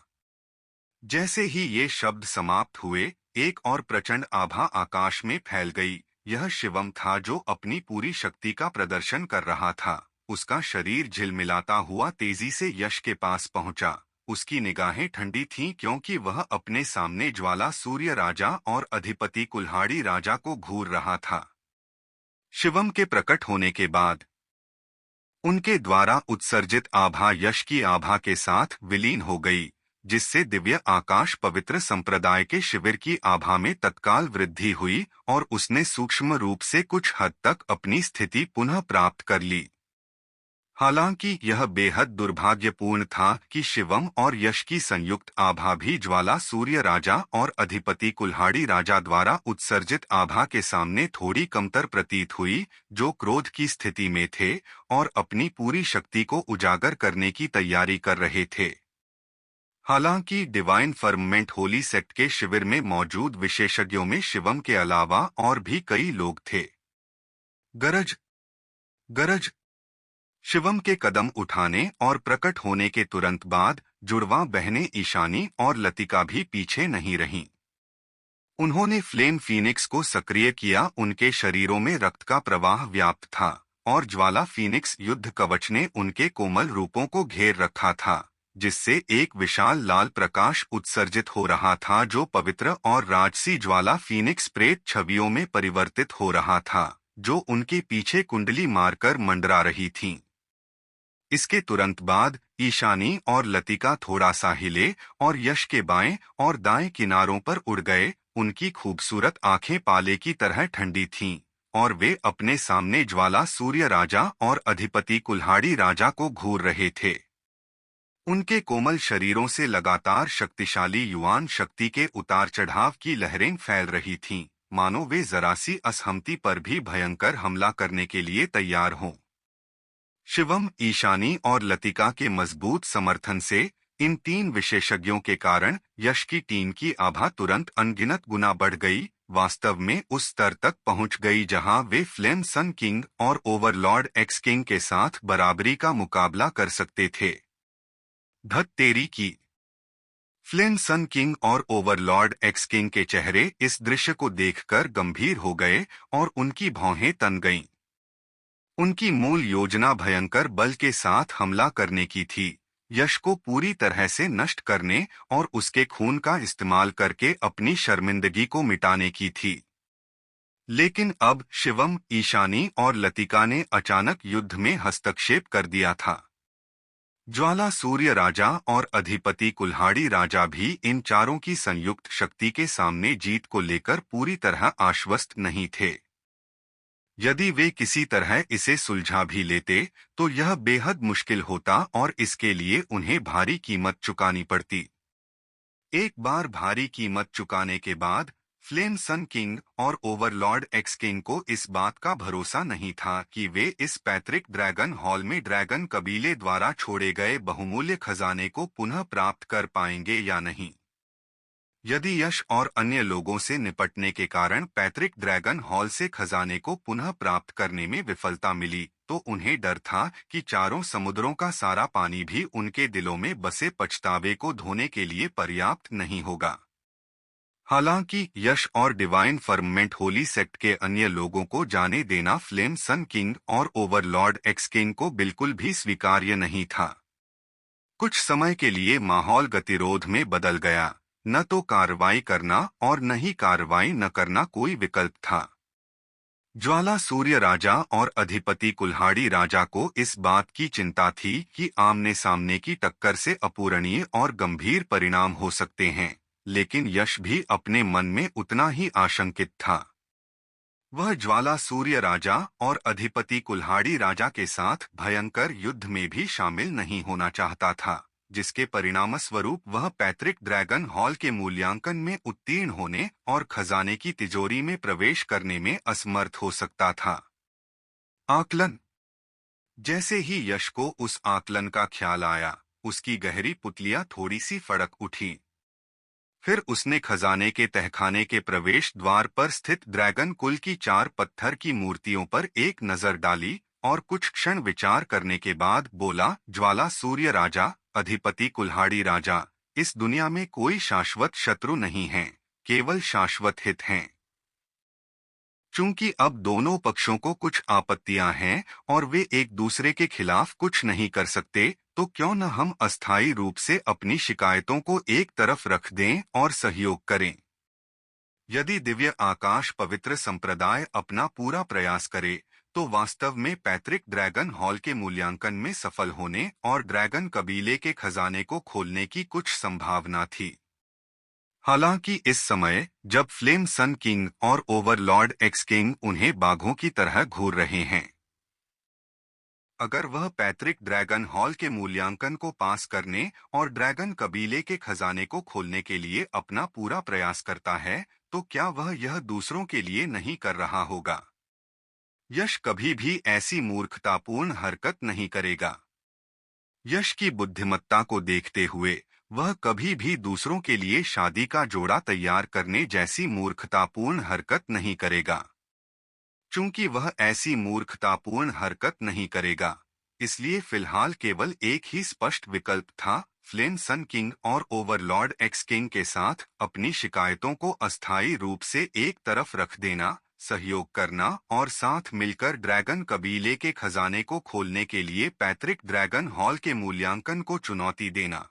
जैसे ही ये शब्द समाप्त हुए, एक और प्रचंड आभा आकाश में फैल गई। यह शिवम था जो अपनी पूरी शक्ति का प्रदर्शन कर रहा था। उसका शरीर झिलमिलाता हुआ तेजी से यश के पास पहुंचा। उसकी निगाहें ठंडी थीं क्योंकि वह अपने सामने ज्वाला सूर्य राजा और अधिपति कुल्हाड़ी राजा को घूर रहा था। शिवम के प्रकट होने के बाद उनके द्वारा उत्सर्जित आभा यश की आभा के साथ विलीन हो गई, जिससे दिव्य आकाश पवित्र संप्रदाय के शिविर की आभा में तत्काल वृद्धि हुई और उसने सूक्ष्म रूप से कुछ हद तक अपनी स्थिति पुनः प्राप्त कर ली। हालांकि यह बेहद दुर्भाग्यपूर्ण था कि शिवम और यश की संयुक्त आभा भी ज्वाला सूर्य राजा और अधिपति कुल्हाड़ी राजा द्वारा उत्सर्जित आभा के सामने थोड़ी कमतर प्रतीत हुई, जो क्रोध की स्थिति में थे और अपनी पूरी शक्ति को उजागर करने की तैयारी कर रहे थे। हालांकि डिवाइन फर्ममेंट होली सेक्ट के शिविर में मौजूद विशेषज्ञों में शिवम के अलावा और भी कई लोग थे। गरज गरज। शिवम के कदम उठाने और प्रकट होने के तुरंत बाद जुड़वां बहनें ईशानी और लतिका भी पीछे नहीं रहीं। उन्होंने फ्लेम फीनिक्स को सक्रिय किया। उनके शरीरों में रक्त का प्रवाह व्याप्त था और ज्वाला फीनिक्स युद्ध कवच ने उनके कोमल रूपों को घेर रखा था, जिससे एक विशाल लाल प्रकाश उत्सर्जित हो रहा था जो पवित्र और राजसी ज्वाला फीनिक्स प्रेत छवियों में परिवर्तित हो रहा था, जो उनके पीछे कुंडली मारकर मंडरा रही थीं। इसके तुरंत बाद ईशानी और लतिका थोड़ा सा हिले और यश के बाएं और दाएं किनारों पर उड़ गए। उनकी खूबसूरत आंखें पाले की तरह ठंडी थीं और वे अपने सामने ज्वाला सूर्य राजा और अधिपति कुल्हाड़ी राजा को घूर रहे थे। उनके कोमल शरीरों से लगातार शक्तिशाली युवान शक्ति के उतार चढ़ाव की लहरें फैल रही थीं, मानो वे जरा सी असहमति पर भी भयंकर हमला करने के लिए तैयार हों। शिवम, ईशानी और लतिका के मजबूत समर्थन से इन तीन विशेषज्ञों के कारण यश की टीम की आभा तुरंत अनगिनत गुना बढ़ गई, वास्तव में उस स्तर तक पहुंच गई जहां वे फ्लेम सन किंग और ओवरलॉर्ड एक्स किंग के साथ बराबरी का मुकाबला कर सकते थे। धत तेरी की। फ्लेम सन किंग और ओवरलॉर्ड एक्स किंग के चेहरे इस दृश्य को देखकर गंभीर हो गए और उनकी भौहें तन गईं। उनकी मूल योजना भयंकर बल के साथ हमला करने की थी, यश को पूरी तरह से नष्ट करने और उसके खून का इस्तेमाल करके अपनी शर्मिंदगी को मिटाने की थी। लेकिन अब शिवम, ईशानी और लतिका ने अचानक युद्ध में हस्तक्षेप कर दिया था। ज्वाला सूर्य राजा और अधिपति कुल्हाड़ी राजा भी इन चारों की संयुक्त शक्ति के सामने जीत को लेकर पूरी तरह आश्वस्त नहीं थे। यदि वे किसी तरह इसे सुलझा भी लेते तो यह बेहद मुश्किल होता और इसके लिए उन्हें भारी कीमत चुकानी पड़ती। एक बार भारी कीमत चुकाने के बाद फ्लेम सन किंग और ओवरलॉर्ड एक्स किंग को इस बात का भरोसा नहीं था कि वे इस पैतृक ड्रैगन हॉल में ड्रैगन कबीले द्वारा छोड़े गए बहुमूल्य खजाने को पुनः प्राप्त कर पाएंगे या नहीं। यदि यश और अन्य लोगों से निपटने के कारण पैतृक ड्रैगन हॉल से खजाने को पुनः प्राप्त करने में विफलता मिली, तो उन्हें डर था कि चारों समुद्रों का सारा पानी भी उनके दिलों में बसे पछतावे को धोने के लिए पर्याप्त नहीं होगा। हालांकि यश और डिवाइन फर्ममेंट होली सेक्ट के अन्य लोगों को जाने देना फ्लेम सन किंग और ओवरलॉर्ड एक्स किंग को बिल्कुल भी स्वीकार्य नहीं था। कुछ समय के लिए माहौल गतिरोध में बदल गया। न तो कार्रवाई करना और न ही कार्रवाई न करना कोई विकल्प था। ज्वाला सूर्य राजा और अधिपति कुल्हाड़ी राजा को इस बात की चिंता थी कि आमने सामने की टक्कर से अपूरणीय और गंभीर परिणाम हो सकते हैं, लेकिन यश भी अपने मन में उतना ही आशंकित था। वह ज्वाला सूर्य राजा और अधिपति कुल्हाड़ी राजा के साथ भयंकर युद्ध में भी शामिल नहीं होना चाहता था, जिसके परिणामस्वरूप वह पैतृक ड्रैगन हॉल के मूल्यांकन में उत्तीर्ण होने और खजाने की तिजोरी में प्रवेश करने में असमर्थ हो सकता था। आकलन। जैसे ही यश को उस आकलन का ख्याल आया, उसकी गहरी पुतलियां थोड़ी सी फड़क उठी। फिर उसने खजाने के तहखाने के प्रवेश द्वार पर स्थित ड्रैगन कुल की 4 पत्थर की मूर्तियों पर एक नजर डाली और कुछ क्षण विचार करने के बाद बोला, ज्वाला सूर्य राजा, अधिपति कुल्हाड़ी राजा, इस दुनिया में कोई शाश्वत शत्रु नहीं है, केवल शाश्वत हित हैं। चूंकि अब दोनों पक्षों को कुछ आपत्तियां हैं और वे एक दूसरे के खिलाफ कुछ नहीं कर सकते, तो क्यों न हम अस्थायी रूप से अपनी शिकायतों को एक तरफ रख दें और सहयोग करें। यदि दिव्य आकाश पवित्र संप्रदाय अपना पूरा प्रयास करे, तो वास्तव में पैतृक ड्रैगन हॉल के मूल्यांकन में सफल होने और ड्रैगन कबीले के खजाने को खोलने की कुछ संभावना थी। हालांकि इस समय, जब फ्लेम सन किंग और ओवरलॉर्ड एक्स किंग उन्हें बाघों की तरह घूर रहे हैं, अगर वह पैतृक ड्रैगन हॉल के मूल्यांकन को पास करने और ड्रैगन कबीले के खजाने को खोलने के लिए अपना पूरा प्रयास करता है, तो क्या वह यह दूसरों के लिए नहीं कर रहा होगा? यश कभी भी ऐसी मूर्खतापूर्ण हरकत नहीं करेगा। यश की बुद्धिमत्ता को देखते हुए वह कभी भी दूसरों के लिए शादी का जोड़ा तैयार करने जैसी मूर्खतापूर्ण हरकत नहीं करेगा। चूंकि वह ऐसी मूर्खतापूर्ण हरकत नहीं करेगा, इसलिए फिलहाल केवल एक ही स्पष्ट विकल्प था, फ्लेम सन किंग और ओवरलॉर्ड एक्स किंग के साथ अपनी शिकायतों को अस्थायी रूप से एक तरफ रख देना, सहयोग करना और साथ मिलकर ड्रैगन कबीले के खजाने को खोलने के लिए पैतृक ड्रैगन हॉल के मूल्यांकन को चुनौती देना।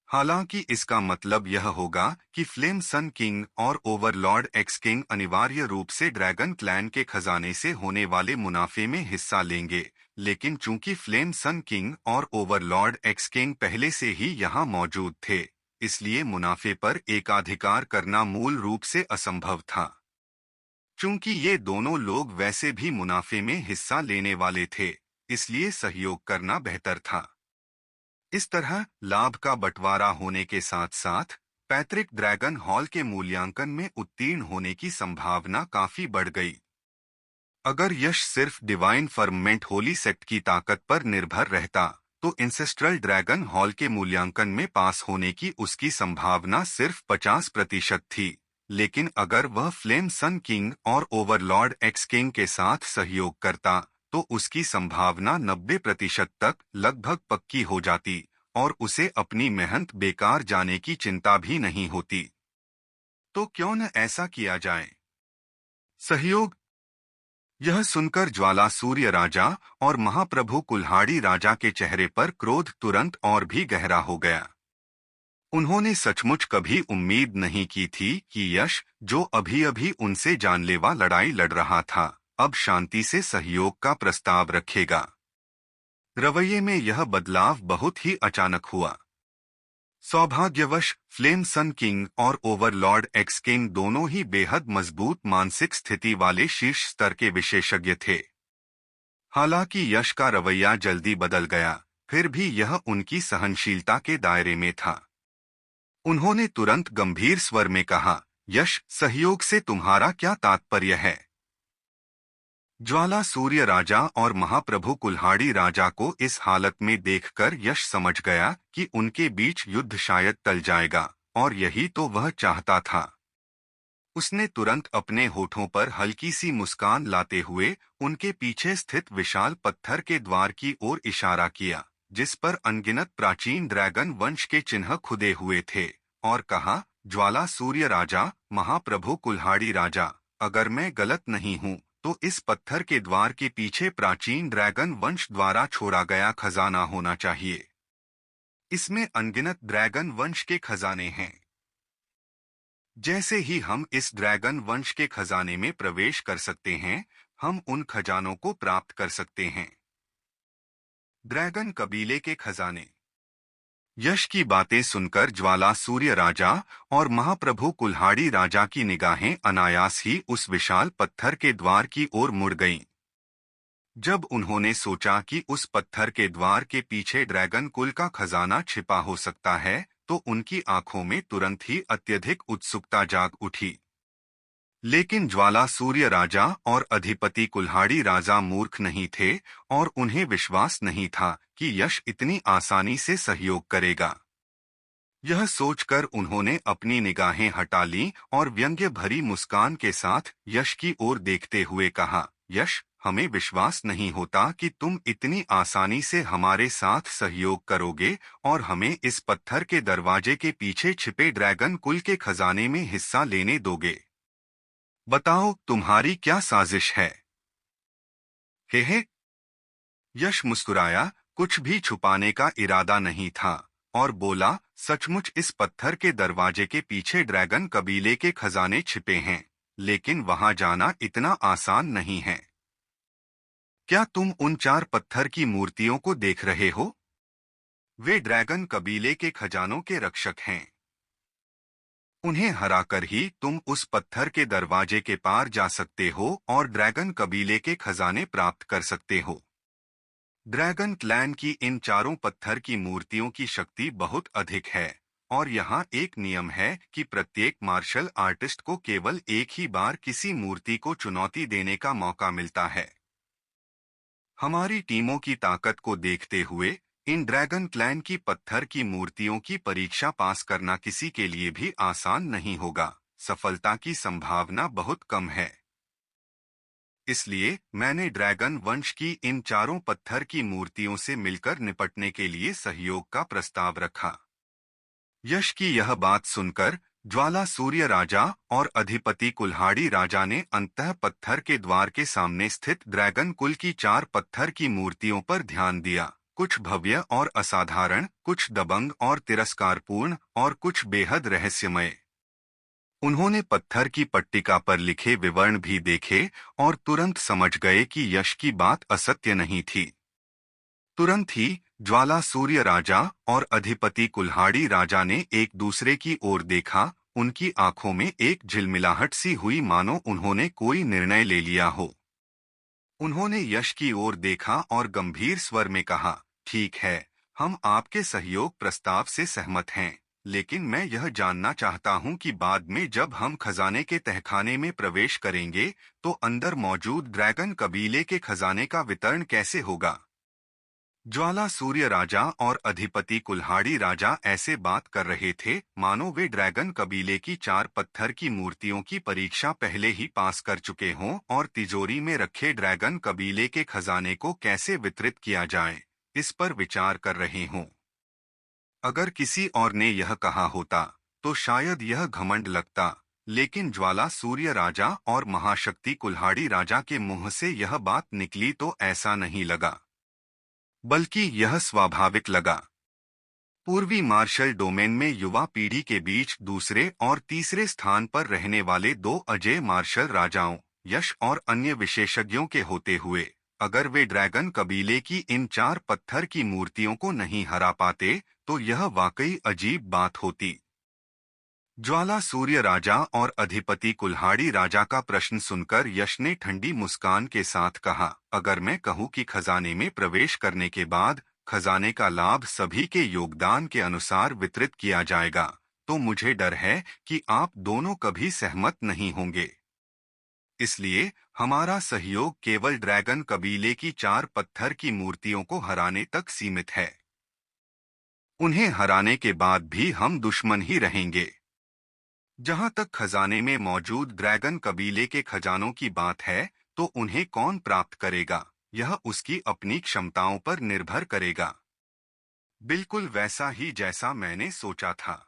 हालांकि इसका मतलब यह होगा कि फ्लेम सन किंग और ओवरलॉर्ड एक्स किंग अनिवार्य रूप से ड्रैगन क्लैन के खजाने से होने वाले मुनाफे में हिस्सा लेंगे, लेकिन चूंकि फ्लेम सन किंग और ओवरलॉर्ड एक्स किंग पहले से ही यहां मौजूद थे, इसलिए मुनाफे पर एकाधिकार करना मूल रूप से असंभव था। चूंकि ये दोनों लोग वैसे भी मुनाफे में हिस्सा लेने वाले थे, इसलिए सहयोग करना बेहतर था। इस तरह लाभ का बंटवारा होने के साथ साथ पैतृक ड्रैगन हॉल के मूल्यांकन में उत्तीर्ण होने की संभावना काफी बढ़ गई। अगर यश सिर्फ डिवाइन फर्ममेंट होली सेक्ट की ताकत पर निर्भर रहता, तो इंसेस्ट्रल ड्रैगन हॉल के मूल्यांकन में पास होने की उसकी संभावना सिर्फ 50% थी, लेकिन अगर वह फ्लेम सन किंग और ओवरलॉर्ड एक्स किंग के साथ सहयोग करता, तो उसकी संभावना 90% तक लगभग पक्की हो जाती और उसे अपनी मेहनत बेकार जाने की चिंता भी नहीं होती। तो क्यों न ऐसा किया जाए? सहयोग। यह सुनकर ज्वाला सूर्य राजा और महाप्रभु कुल्हाड़ी राजा के चेहरे पर क्रोध तुरंत और भी गहरा हो गया। उन्होंने सचमुच कभी उम्मीद नहीं की थी कि यश, जो अभी अभी उनसे जानलेवा लड़ाई लड़ रहा था, अब शांति से सहयोग का प्रस्ताव रखेगा। रवैये में यह बदलाव बहुत ही अचानक हुआ। सौभाग्यवश फ्लेम सन किंग और ओवरलॉर्ड एक्स किंग दोनों ही बेहद मजबूत मानसिक स्थिति वाले शीर्ष स्तर के विशेषज्ञ थे। हालांकि यश का रवैया जल्दी बदल गया, फिर भी यह उनकी सहनशीलता के दायरे में था। उन्होंने तुरंत गंभीर स्वर में कहा, यश, सहयोग से तुम्हारा क्या तात्पर्य है? ज्वाला सूर्य राजा और महाप्रभु कुल्हाड़ी राजा को इस हालत में देखकर यश समझ गया कि उनके बीच युद्ध शायद टल जाएगा, और यही तो वह चाहता था। उसने तुरंत अपने होठों पर हल्की सी मुस्कान लाते हुए उनके पीछे स्थित विशाल पत्थर के द्वार की ओर इशारा किया, जिस पर अनगिनत प्राचीन ड्रैगन वंश के चिन्ह खुदे हुए थे, और कहा, ज्वाला सूर्य राजा, महाप्रभु कुल्हाड़ी राजा, अगर मैं गलत नहीं हूँ, तो इस पत्थर के द्वार के पीछे प्राचीन ड्रैगन वंश द्वारा छोड़ा गया खजाना होना चाहिए। इसमें अनगिनत ड्रैगन वंश के खजाने हैं। जैसे ही हम इस ड्रैगन वंश के खजाने में प्रवेश कर सकते हैं, हम उन खजानों को प्राप्त कर सकते हैं। ड्रैगन कबीले के खजाने। यश की बातें सुनकर ज्वाला सूर्य राजा और महाप्रभु कुल्हाड़ी राजा की निगाहें अनायास ही उस विशाल पत्थर के द्वार की ओर मुड़ गईं। जब उन्होंने सोचा कि उस पत्थर के द्वार के पीछे ड्रैगन कुल का खजाना छिपा हो सकता है, तो उनकी आंखों में तुरंत ही अत्यधिक उत्सुकता जाग उठी। लेकिन ज्वाला सूर्य राजा और अधिपति कुल्हाड़ी राजा मूर्ख नहीं थे और उन्हें विश्वास नहीं था कि यश इतनी आसानी से सहयोग करेगा। यह सोचकर उन्होंने अपनी निगाहें हटा लीं और व्यंग्य भरी मुस्कान के साथ यश की ओर देखते हुए कहा, यश, हमें विश्वास नहीं होता कि तुम इतनी आसानी से हमारे साथ सहयोग करोगे और हमें इस पत्थर के दरवाजे के पीछे छिपे ड्रैगन कुल के खजाने में हिस्सा लेने दोगे। बताओ, तुम्हारी क्या साजिश है? हे। यश मुस्कुराया, कुछ भी छुपाने का इरादा नहीं था, और बोला, सचमुच इस पत्थर के दरवाजे के पीछे ड्रैगन कबीले के खजाने छिपे हैं, लेकिन वहां जाना इतना आसान नहीं है। क्या तुम उन 4 पत्थर की मूर्तियों को देख रहे हो? वे ड्रैगन कबीले के खजानों के रक्षक हैं। उन्हें हराकर ही तुम उस पत्थर के दरवाजे के पार जा सकते हो और ड्रैगन कबीले के खजाने प्राप्त कर सकते हो। ड्रैगन क्लैन की इन 4 पत्थर की मूर्तियों की शक्ति बहुत अधिक है, और यहाँ एक नियम है कि प्रत्येक मार्शल आर्टिस्ट को केवल एक ही बार किसी मूर्ति को चुनौती देने का मौका मिलता है। हमारी टीमों की ताकत को देखते हुए इन ड्रैगन क्लैन की पत्थर की मूर्तियों की परीक्षा पास करना किसी के लिए भी आसान नहीं होगा। सफलता की संभावना बहुत कम है। इसलिए मैंने ड्रैगन वंश की इन 4 पत्थर की मूर्तियों से मिलकर निपटने के लिए सहयोग का प्रस्ताव रखा। यश की यह बात सुनकर ज्वाला सूर्य राजा और अधिपति कुल्हाड़ी राजा ने अंततः पत्थर के द्वार के सामने स्थित ड्रैगन कुल की 4 पत्थर की मूर्तियों पर ध्यान दिया। कुछ भव्य और असाधारण, कुछ दबंग और तिरस्कारपूर्ण, और कुछ बेहद रहस्यमय। उन्होंने पत्थर की पट्टिका पर लिखे विवरण भी देखे और तुरंत समझ गए कि यश की बात असत्य नहीं थी। तुरंत ही ज्वाला सूर्य राजा और अधिपति कुल्हाड़ी राजा ने एक दूसरे की ओर देखा। उनकी आंखों में एक झिलमिलाहट सी हुई, मानो उन्होंने कोई निर्णय ले लिया हो। उन्होंने यश की ओर देखा और गंभीर स्वर में कहा, ठीक है, हम आपके सहयोग प्रस्ताव से सहमत हैं, लेकिन मैं यह जानना चाहता हूं कि बाद में जब हम खजाने के तहखाने में प्रवेश करेंगे, तो अंदर मौजूद ड्रैगन कबीले के खजाने का वितरण कैसे होगा। ज्वाला सूर्य राजा और अधिपति कुल्हाड़ी राजा ऐसे बात कर रहे थे मानो वे ड्रैगन कबीले की 4 पत्थर की मूर्तियों की परीक्षा पहले ही पास कर चुके हों और तिजोरी में रखे ड्रैगन कबीले के खजाने को कैसे वितरित किया जाए, इस पर विचार कर रहे हों। अगर किसी और ने यह कहा होता तो शायद यह घमंड लगता, लेकिन ज्वाला सूर्य राजा और महाशक्ति कुल्हाड़ी राजा के मुंह से यह बात निकली तो ऐसा नहीं लगा, बल्कि यह स्वाभाविक लगा। पूर्वी मार्शल डोमेन में युवा पीढ़ी के बीच दूसरे और तीसरे स्थान पर रहने वाले 2 अजय मार्शल राजाओं, यश और अन्य विशेषज्ञों के होते हुए, अगर वे ड्रैगन कबीले की इन 4 पत्थर की मूर्तियों को नहीं हरा पाते, तो यह वाकई अजीब बात होती। ज्वाला सूर्य राजा और अधिपति कुल्हाड़ी राजा का प्रश्न सुनकर यश ने ठंडी मुस्कान के साथ कहा, अगर मैं कहूं कि खजाने में प्रवेश करने के बाद खजाने का लाभ सभी के योगदान के अनुसार वितरित किया जाएगा, तो मुझे डर है कि आप दोनों कभी सहमत नहीं होंगे। इसलिए हमारा सहयोग केवल ड्रैगन कबीले की 4 पत्थर की मूर्तियों को हराने तक सीमित है। उन्हें हराने के बाद भी हम दुश्मन ही रहेंगे। जहां तक खजाने में मौजूद ड्रैगन कबीले के खजानों की बात है, तो उन्हें कौन प्राप्त करेगा, यह उसकी अपनी क्षमताओं पर निर्भर करेगा। बिल्कुल वैसा ही जैसा मैंने सोचा था।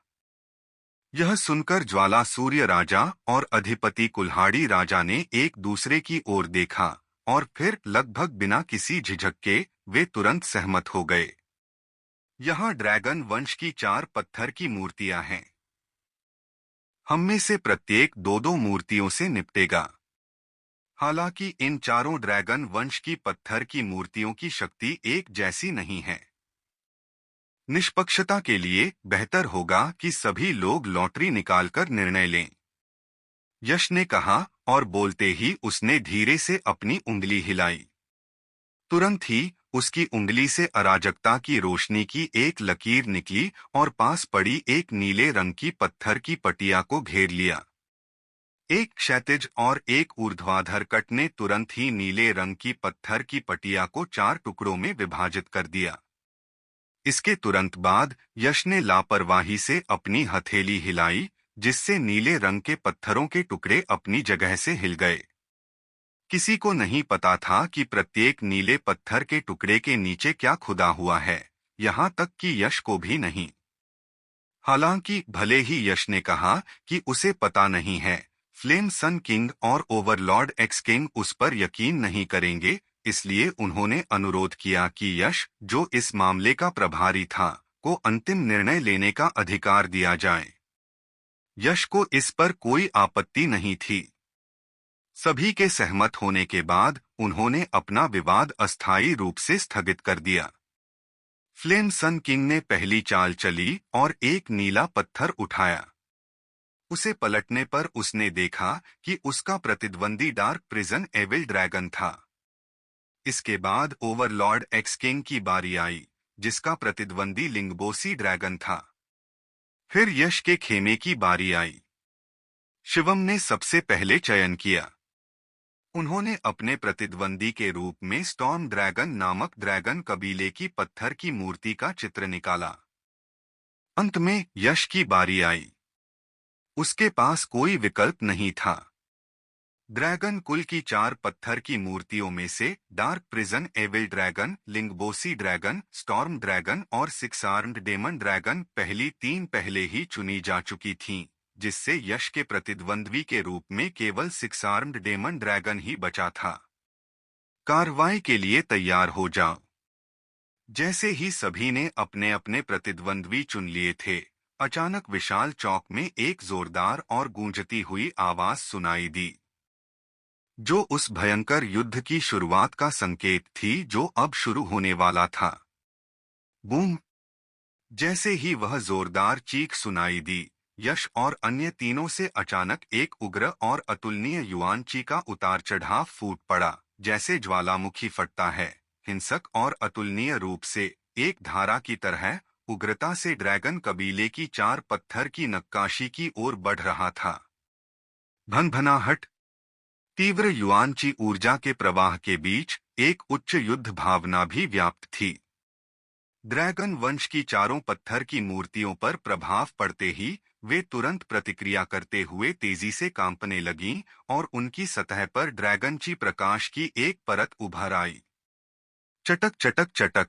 यह सुनकर ज्वाला सूर्य राजा और अधिपति कुल्हाड़ी राजा ने एक दूसरे की ओर देखा, और फिर लगभग बिना किसी झिझक के वे तुरंत सहमत हो गए। यहाँ ड्रैगन वंश की 4 पत्थर की मूर्तियां हैं। हम में से प्रत्येक दो दो मूर्तियों से निपटेगा। हालांकि इन चारों ड्रैगन वंश की पत्थर की मूर्तियों की शक्ति एक जैसी नहीं है। निष्पक्षता के लिए बेहतर होगा कि सभी लोग लॉटरी निकालकर निर्णय लें, यश ने कहा, और बोलते ही उसने धीरे से अपनी उंगली हिलाई। तुरंत ही उसकी उंगली से अराजकता की रोशनी की एक लकीर निकली और पास पड़ी एक नीले रंग की पत्थर की पटिया को घेर लिया। एक क्षैतिज और एक ऊर्ध्वाधर कट ने तुरंत ही नीले रंग की पत्थर की पटिया को चार टुकड़ों में विभाजित कर दिया। इसके तुरंत बाद यश ने लापरवाही से अपनी हथेली हिलाई, जिससे नीले रंग के पत्थरों के टुकड़े अपनी जगह से हिल गए। किसी को नहीं पता था कि प्रत्येक नीले पत्थर के टुकड़े के नीचे क्या खुदा हुआ है, यहाँ तक कि यश को भी नहीं। हालांकि भले ही यश ने कहा कि उसे पता नहीं है, फ्लेम सन किंग और ओवरलॉर्ड एक्स किंग उस पर यकीन नहीं करेंगे, इसलिए उन्होंने अनुरोध किया कि यश, जो इस मामले का प्रभारी था, को अंतिम निर्णय लेने का अधिकार दिया जाए। यश को इस पर कोई आपत्ति नहीं थी। सभी के सहमत होने के बाद उन्होंने अपना विवाद अस्थायी रूप से स्थगित कर दिया। फ्लेम सन किंग ने पहली चाल चली और एक नीला पत्थर उठाया। उसे पलटने पर उसने देखा कि उसका प्रतिद्वंदी डार्क प्रिजन एविल ड्रैगन था। इसके बाद ओवरलॉर्ड एक्स किंग की बारी आई, जिसका प्रतिद्वंदी लिंगबोसी ड्रैगन था। फिर यश के खेमे की बारी आई। शिवम ने सबसे पहले चयन किया। उन्होंने अपने प्रतिद्वंदी के रूप में स्टॉर्म ड्रैगन नामक ड्रैगन कबीले की पत्थर की मूर्ति का चित्र निकाला। अंत में यश की बारी आई। उसके पास कोई विकल्प नहीं था। ड्रैगन कुल की चार पत्थर की मूर्तियों में से डार्क प्रिजन एविल ड्रैगन, लिंगबोसी ड्रैगन, स्टॉर्म ड्रैगन और सिक्स आर्म्ड डेमन ड्रैगन पहली तीन पहले ही चुनी जा चुकी थीं, जिससे यश के प्रतिद्वंद्वी के रूप में केवल सिक्स आर्म्ड डेमन ड्रैगन ही बचा था। कार्रवाई के लिए तैयार हो जाओ। जैसे ही सभी ने अपने अपने प्रतिद्वंद्वी चुन लिए थे, अचानक विशाल चौक में एक जोरदार और गूंजती हुई आवाज सुनाई दी, जो उस भयंकर युद्ध की शुरुआत का संकेत थी जो अब शुरू होने वाला था। बूम! जैसे ही वह जोरदार चीख सुनाई दी, यश और अन्य तीनों से अचानक एक उग्र और अतुलनीय युआनची का उतार चढ़ाव फूट पड़ा, जैसे ज्वालामुखी फटता है, हिंसक और अतुलनीय रूप से, एक धारा की तरह, उग्रता से ड्रैगन कबीले की चार पत्थर की नक्काशी की ओर बढ़ रहा था। भनभनाहट! तीव्र युआनची ऊर्जा के प्रवाह के बीच एक उच्च युद्ध भावना भी व्याप्त थी। ड्रैगन वंश की चारों पत्थर की मूर्तियों पर प्रभाव पड़ते ही वे तुरंत प्रतिक्रिया करते हुए तेजी से कांपने लगीं और उनकी सतह पर ड्रैगनची प्रकाश की एक परत उभर आई। चटक चटक चटक!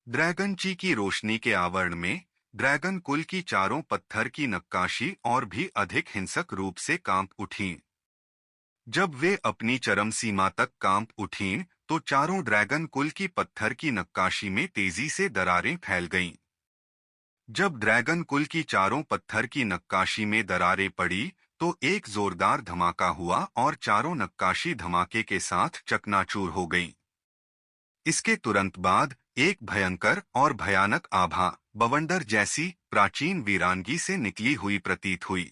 ड्रैगनची की रोशनी के आवरण में ड्रैगन कुल की चारों पत्थर की नक्काशी और भी अधिक हिंसक रूप से कांप उठीं। जब वे अपनी चरम सीमा तक कांप उठीं, तो चारों ड्रैगन कुल की पत्थर की नक्काशी में तेजी से दरारें फैल गईं। जब ड्रैगन कुल की चारों पत्थर की नक्काशी में दरारें पड़ी, तो एक जोरदार धमाका हुआ और चारों नक्काशी धमाके के साथ चकनाचूर हो गईं। इसके तुरंत बाद एक भयंकर और भयानक आभा, बवंडर जैसी प्राचीन वीरांगी से निकली हुई प्रतीत हुई।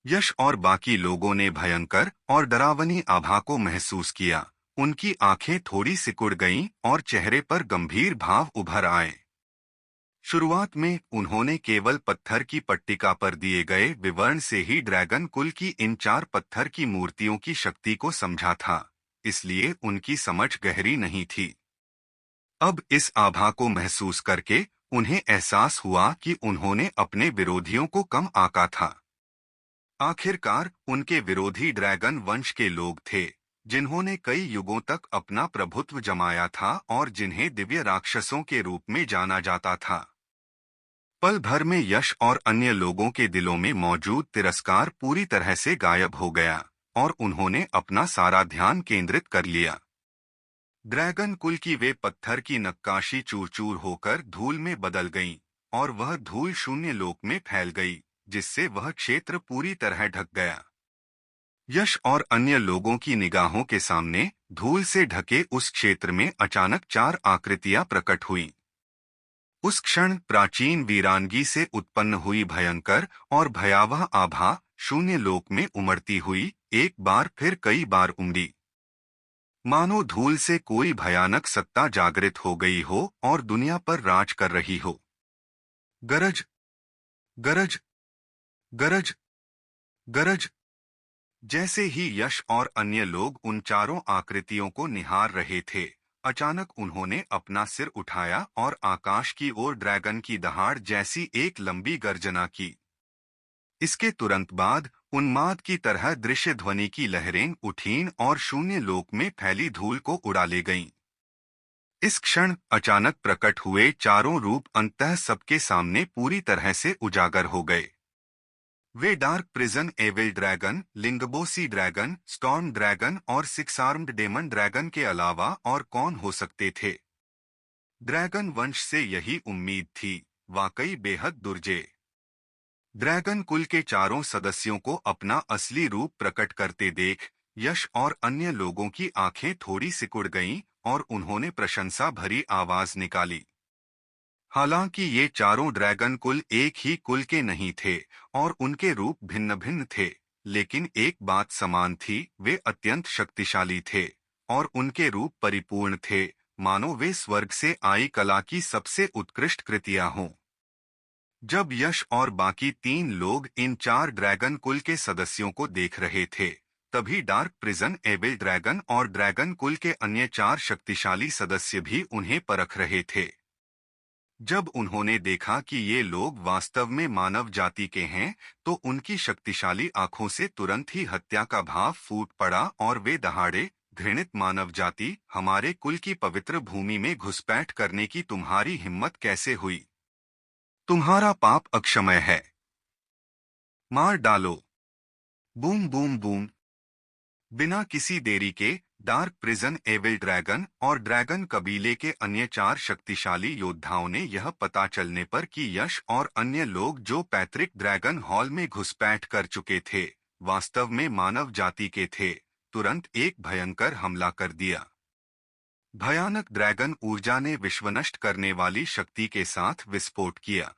यश और बाकी लोगों ने भयंकर और डरावनी आभा को महसूस किया। उनकी आंखें थोड़ी सिकुड़ गईं और चेहरे पर गंभीर भाव उभर आए। शुरुआत में उन्होंने केवल पत्थर की पट्टिका पर दिए गए विवरण से ही ड्रैगन कुल की इन चार पत्थर की मूर्तियों की शक्ति को समझा था, इसलिए उनकी समझ गहरी नहीं थी। अब इस आभा को महसूस करके उन्हें एहसास हुआ कि उन्होंने अपने विरोधियों को कम आंका था। आखिरकार उनके विरोधी ड्रैगन वंश के लोग थे, जिन्होंने कई युगों तक अपना प्रभुत्व जमाया था और जिन्हें दिव्य राक्षसों के रूप में जाना जाता था। पल भर में यश और अन्य लोगों के दिलों में मौजूद तिरस्कार पूरी तरह से गायब हो गया और उन्होंने अपना सारा ध्यान केंद्रित कर लिया। ड्रैगन कुल की वे पत्थर की नक्काशी चूर चूर होकर धूल में बदल गईं और वह धूल शून्य लोक में फैल गई, जिससे वह क्षेत्र पूरी तरह ढक गया। यश और अन्य लोगों की निगाहों के सामने धूल से ढके उस क्षेत्र में अचानक चार आकृतियां प्रकट हुईं। उस क्षण प्राचीन वीरांगी से उत्पन्न हुई भयंकर और भयावह आभा शून्य लोक में उमड़ती हुई एक बार फिर कई बार उमड़ी। मानो धूल से कोई भयानक सत्ता जागृत हो गई हो और दुनिया पर राज कर रही हो। गरज, गरज, गरज, गरज। जैसे ही यश और अन्य लोग उन चारों आकृतियों को निहार रहे थे, अचानक उन्होंने अपना सिर उठाया और आकाश की ओर ड्रैगन की दहाड़ जैसी एक लंबी गर्जना की। इसके तुरंत बाद उन्माद की तरह दृश्य ध्वनि की लहरें उठीं और शून्य लोक में फैली धूल को उड़ा ले गईं। इस क्षण अचानक प्रकट हुए चारों रूप अंततः सबके सामने पूरी तरह से उजागर हो गए। वे डार्क प्रिजन एविल ड्रैगन, लिंगबोसी ड्रैगन, स्टॉर्म ड्रैगन और सिक्स आर्म्ड डेमन ड्रैगन के अलावा और कौन हो सकते थे। ड्रैगन वंश से यही उम्मीद थी। वाकई बेहद दुर्जेय। ड्रैगन कुल के चारों सदस्यों को अपना असली रूप प्रकट करते देख यश और अन्य लोगों की आंखें थोड़ी सिकुड़ गईं और उन्होंने प्रशंसा भरी आवाज निकाली। हालांकि ये चारों ड्रैगन कुल एक ही कुल के नहीं थे और उनके रूप भिन्न भिन्न थे, लेकिन एक बात समान थी, वे अत्यंत शक्तिशाली थे और उनके रूप परिपूर्ण थे, मानो वे स्वर्ग से आई कला की सबसे उत्कृष्ट कृतियां हों। जब यश और बाकी तीन लोग इन चार ड्रैगन कुल के सदस्यों को देख रहे थे, तभी डार्क प्रिजन एविल ड्रैगन और ड्रैगन कुल के अन्य चार शक्तिशाली सदस्य भी उन्हें परख रहे थे। जब उन्होंने देखा कि ये लोग वास्तव में मानव जाति के हैं, तो उनकी शक्तिशाली आंखों से तुरंत ही हत्या का भाव फूट पड़ा और वे दहाड़े, घृणित मानव जाति, हमारे कुल की पवित्र भूमि में घुसपैठ करने की तुम्हारी हिम्मत कैसे हुई? तुम्हारा पाप अक्षमय है। मार डालो। Boom boom boom. बिना किसी देरी के डार्क प्रिजन एविल ड्रैगन और ड्रैगन कबीले के अन्य चार शक्तिशाली योद्धाओं ने यह पता चलने पर कि यश और अन्य लोग जो पैतृक ड्रैगन हॉल में घुसपैठ कर चुके थे, वास्तव में मानव जाति के थे, तुरंत एक भयंकर हमला कर दिया। भयानक ड्रैगन ऊर्जा ने विश्वनष्ट करने वाली शक्ति के साथ विस्फोट किया।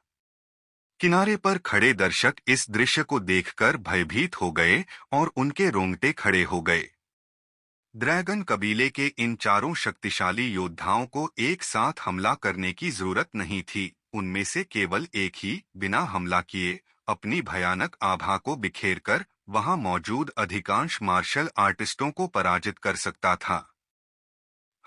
किनारे पर खड़े दर्शक इस दृश्य को देखकर भयभीत हो गए और उनके रोंगटे खड़े हो गए। ड्रैगन कबीले के इन चारों शक्तिशाली योद्धाओं को एक साथ हमला करने की जरूरत नहीं थी। उनमें से केवल एक ही, बिना हमला किए, अपनी भयानक आभा को बिखेरकर वहां मौजूद अधिकांश मार्शल आर्टिस्टों को पराजित कर सकता था।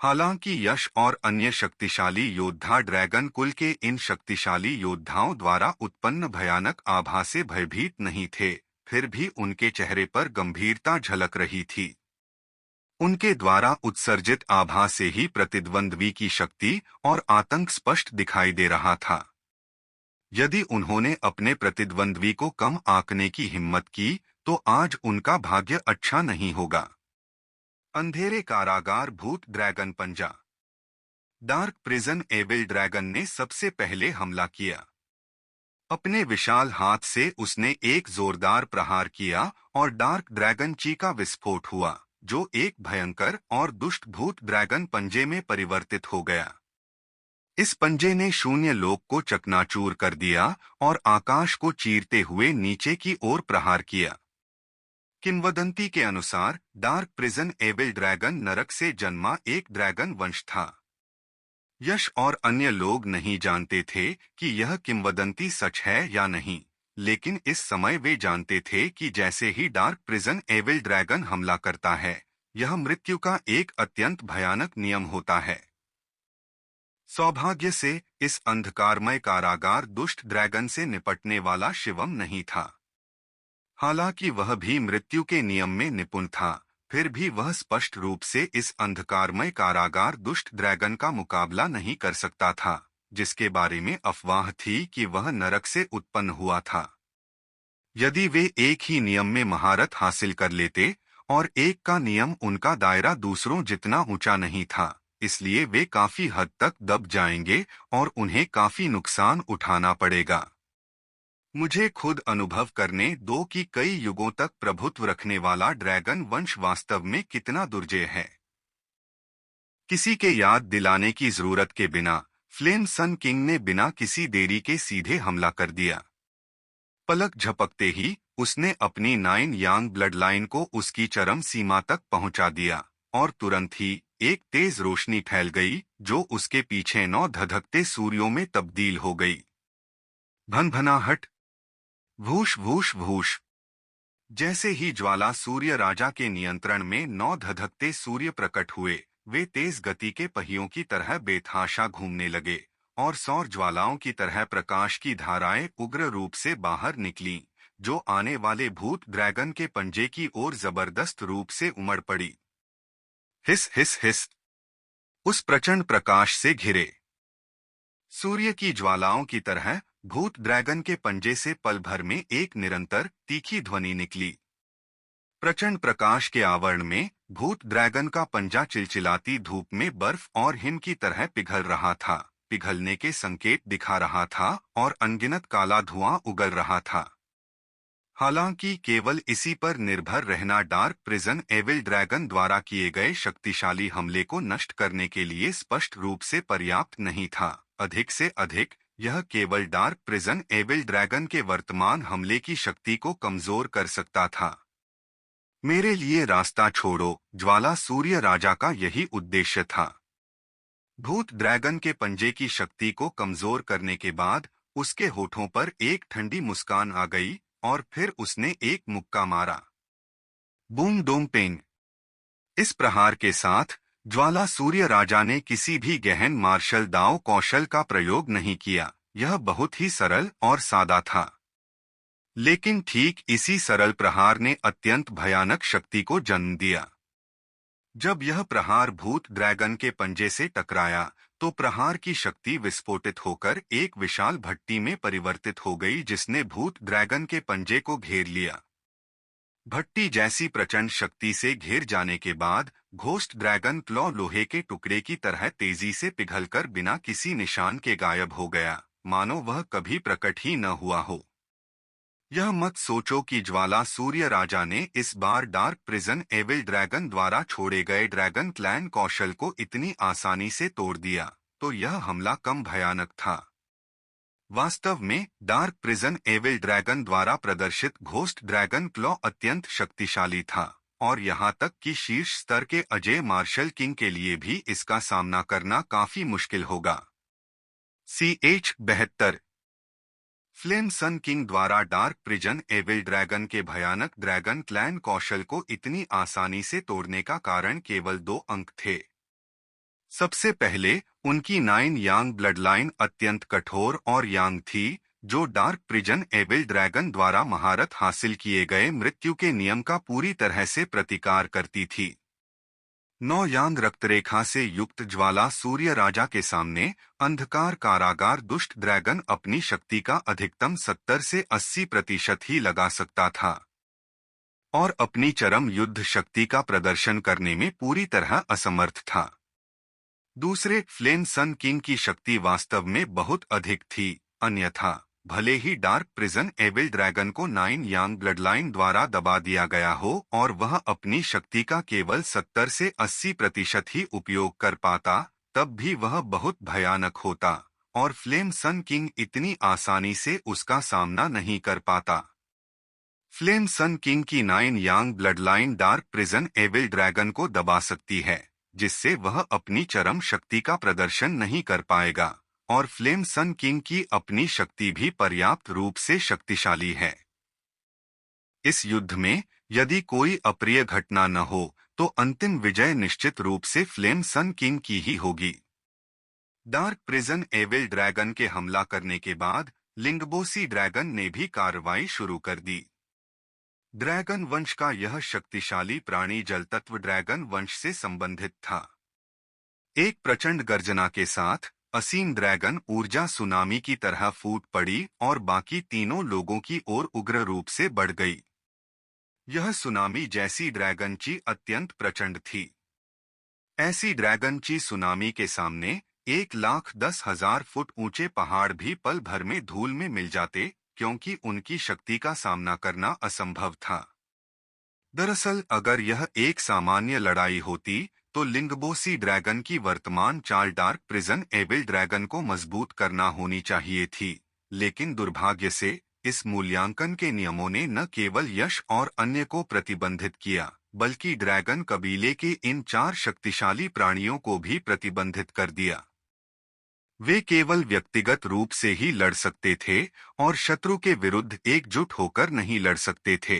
हालांकि यश और अन्य शक्तिशाली योद्धा ड्रैगन कुल के इन शक्तिशाली योद्धाओं द्वारा उत्पन्न भयानक आभा से भयभीत नहीं थे, फिर भी उनके चेहरे पर गंभीरता झलक रही थी। उनके द्वारा उत्सर्जित आभा से ही प्रतिद्वंद्वी की शक्ति और आतंक स्पष्ट दिखाई दे रहा था। यदि उन्होंने अपने प्रतिद्वंद्वी को कम आंकने की हिम्मत की, तो आज उनका भाग्य अच्छा नहीं होगा। अंधेरे कारागार भूत ड्रैगन पंजा। डार्क प्रिजन एविल ड्रैगन ने सबसे पहले हमला किया। अपने विशाल हाथ से उसने एक जोरदार प्रहार किया और डार्क ड्रैगन चीका विस्फोट हुआ, जो एक भयंकर और दुष्ट भूत ड्रैगन पंजे में परिवर्तित हो गया। इस पंजे ने शून्य लोक को चकनाचूर कर दिया और आकाश को चीरते हुए नीचे की ओर प्रहार किया। किंवदंती के अनुसार डार्क प्रिजन एविल ड्रैगन नरक से जन्मा एक ड्रैगन वंश था। यश और अन्य लोग नहीं जानते थे कि यह किंवदंती सच है या नहीं, लेकिन इस समय वे जानते थे कि जैसे ही डार्क प्रिजन एविल ड्रैगन हमला करता है, यह मृत्यु का एक अत्यंत भयानक नियम होता है। सौभाग्य से इस अंधकारमय कारागार दुष्ट ड्रैगन से निपटने वाला शिवम नहीं था। हालांकि वह भी मृत्यु के नियम में निपुण था, फिर भी वह स्पष्ट रूप से इस अंधकारमय कारागार दुष्ट ड्रैगन का मुकाबला नहीं कर सकता था, जिसके बारे में अफवाह थी कि वह नरक से उत्पन्न हुआ था। यदि वे एक ही नियम में महारत हासिल कर लेते, और एक का नियम उनका दायरा दूसरों जितना ऊंचा नहीं था, इसलिए वे काफी हद तक दब जाएंगे और उन्हें काफी नुकसान उठाना पड़ेगा। मुझे खुद अनुभव करने दो कि कई युगों तक प्रभुत्व रखने वाला ड्रैगन वंश वास्तव में कितना दुर्जय है। किसी के याद दिलाने की जरूरत के बिना फ्लेम सन किंग ने बिना किसी देरी के सीधे हमला कर दिया। पलक झपकते ही उसने अपनी 9 यांग ब्लड लाइन को उसकी चरम सीमा तक पहुंचा दिया, और तुरंत ही एक तेज रोशनी फैल गई जो उसके पीछे 9 धधकते सूर्यों में तब्दील हो गई। भनभनाहट, भूश भूश भूश। जैसे ही ज्वाला सूर्य राजा के नियंत्रण में 9 धधकते सूर्य प्रकट हुए, वे तेज गति के पहियों की तरह बेतहाशा घूमने लगे और सौर ज्वालाओं की तरह प्रकाश की धाराएं उग्र रूप से बाहर निकलीं, जो आने वाले भूत ड्रैगन के पंजे की ओर जबरदस्त रूप से उमड़ पड़ी। हिस हिस हिस। उस प्रचंड प्रकाश से घिरे सूर्य की ज्वालाओं की तरह भूत ड्रैगन के पंजे से पल भर में एक निरंतर तीखी ध्वनि निकली। प्रचंड प्रकाश के आवरण में भूत ड्रैगन का पंजा चिलचिलाती धूप में बर्फ और हिम की तरह पिघल रहा था, पिघलने के संकेत दिखा रहा था और अनगिनत काला धुआं उगल रहा था। हालांकि केवल इसी पर निर्भर रहना डार्क प्रिजन एविल ड्रैगन द्वारा किए गए शक्तिशाली हमले को नष्ट करने के लिए स्पष्ट रूप से पर्याप्त नहीं था। अधिक से अधिक यह केवल डार्क प्रिजन एविल ड्रैगन के वर्तमान हमले की शक्ति को कमजोर कर सकता था। मेरे लिए रास्ता छोड़ो, ज्वाला सूर्य राजा का यही उद्देश्य था। भूत ड्रैगन के पंजे की शक्ति को कमजोर करने के बाद उसके होठों पर एक ठंडी मुस्कान आ गई और फिर उसने एक मुक्का मारा। बूम डोम पेंग। इस प्रहार के साथ ज्वाला सूर्य राजा ने किसी भी गहन मार्शल दाव कौशल का प्रयोग नहीं किया। यह बहुत ही सरल और सादा था। लेकिन ठीक इसी सरल प्रहार ने अत्यंत भयानक शक्ति को जन्म दिया। जब यह प्रहार भूत ड्रैगन के पंजे से टकराया तो प्रहार की शक्ति विस्फोटित होकर एक विशाल भट्टी में परिवर्तित हो गई जिसने भूत ड्रैगन के पंजे को घेर लिया। भट्टी जैसी प्रचंड शक्ति से घिर जाने के बाद घोस्ट ड्रैगन क्लॉ लोहे के टुकड़े की तरह तेजी से पिघलकर बिना किसी निशान के गायब हो गया, मानो वह कभी प्रकट ही न हुआ हो। यह मत सोचो कि ज्वाला सूर्य राजा ने इस बार डार्क प्रिजन एविल ड्रैगन द्वारा छोड़े गए ड्रैगन क्लैन कौशल को इतनी आसानी से तोड़ दिया, तो यह हमला कम भयानक था। वास्तव में डार्क प्रिजन एविल ड्रैगन द्वारा प्रदर्शित घोस्ट ड्रैगन क्लॉ अत्यंत शक्तिशाली था, और यहाँ तक कि शीर्ष स्तर के अजय मार्शल किंग के लिए भी इसका सामना करना काफी मुश्किल होगा। CH-72 फ्लेम सन किंग द्वारा डार्क प्रिजन एविल ड्रैगन के भयानक ड्रैगन क्लैन कौशल को इतनी आसानी से तोड़ने का कारण केवल 2 अंक थे। सबसे पहले उनकी 9 यांग ब्लड लाइन अत्यंत कठोर और यांग थी, जो डार्क प्रिजन एविल ड्रैगन द्वारा महारत हासिल किए गए मृत्यु के नियम का पूरी तरह से प्रतिकार करती थी। 9 यांग रक्तरेखा से युक्त ज्वाला सूर्य राजा के सामने अंधकार कारागार दुष्ट ड्रैगन अपनी शक्ति का अधिकतम 70 से 80% ही लगा सकता था, और अपनी चरम युद्ध शक्ति का प्रदर्शन करने में पूरी तरह असमर्थ था। दूसरे, फ्लेम सन किंग की शक्ति वास्तव में बहुत अधिक थी, अन्यथा भले ही डार्क प्रिजन एविल ड्रैगन को 9 यांग ब्लड लाइन द्वारा दबा दिया गया हो और वह अपनी शक्ति का केवल 70 से 80% ही उपयोग कर पाता, तब भी वह बहुत भयानक होता, और फ्लेम सन किंग इतनी आसानी से उसका सामना नहीं कर पाता। फ्लेम सन किंग की 9 Yang blood line dark prison evil dragon को दबा सकती है, जिससे वह अपनी चरम शक्ति का प्रदर्शन नहीं कर पाएगा, और फ्लेम सन किंग की अपनी शक्ति भी पर्याप्त रूप से शक्तिशाली है। इस युद्ध में यदि कोई अप्रिय घटना न हो तो अंतिम विजय निश्चित रूप से फ्लेम सन किंग की ही होगी। डार्क प्रिजन एविल ड्रैगन के हमला करने के बाद लिंगबोसी ड्रैगन ने भी कार्रवाई शुरू कर दी। ड्रैगन वंश का यह शक्तिशाली प्राणी जलतत्व ड्रैगन वंश से संबंधित था। एक प्रचंड गर्जना के साथ असीम ड्रैगन ऊर्जा सुनामी की तरह फूट पड़ी और बाकी तीनों लोगों की ओर उग्र रूप से बढ़ गई। यह सुनामी जैसी ड्रैगन ची अत्यंत प्रचंड थी। ऐसी ड्रैगन ची सुनामी के सामने 1,10,000 फुट ऊंचे पहाड़ भी पल भर में धूल में मिल जाते, क्योंकि उनकी शक्ति का सामना करना असंभव था। दरअसल अगर यह एक सामान्य लड़ाई होती तो लिंगबोसी ड्रैगन की वर्तमान चाल डार्क प्रिजन एविल ड्रैगन को मजबूत करना होनी चाहिए थी, लेकिन दुर्भाग्य से इस मूल्यांकन के नियमों ने न केवल यश और अन्य को प्रतिबंधित किया, बल्कि ड्रैगन कबीले के इन 4 शक्तिशाली प्राणियों को भी प्रतिबंधित कर दिया। वे केवल व्यक्तिगत रूप से ही लड़ सकते थे और शत्रु के विरुद्ध एकजुट होकर नहीं लड़ सकते थे।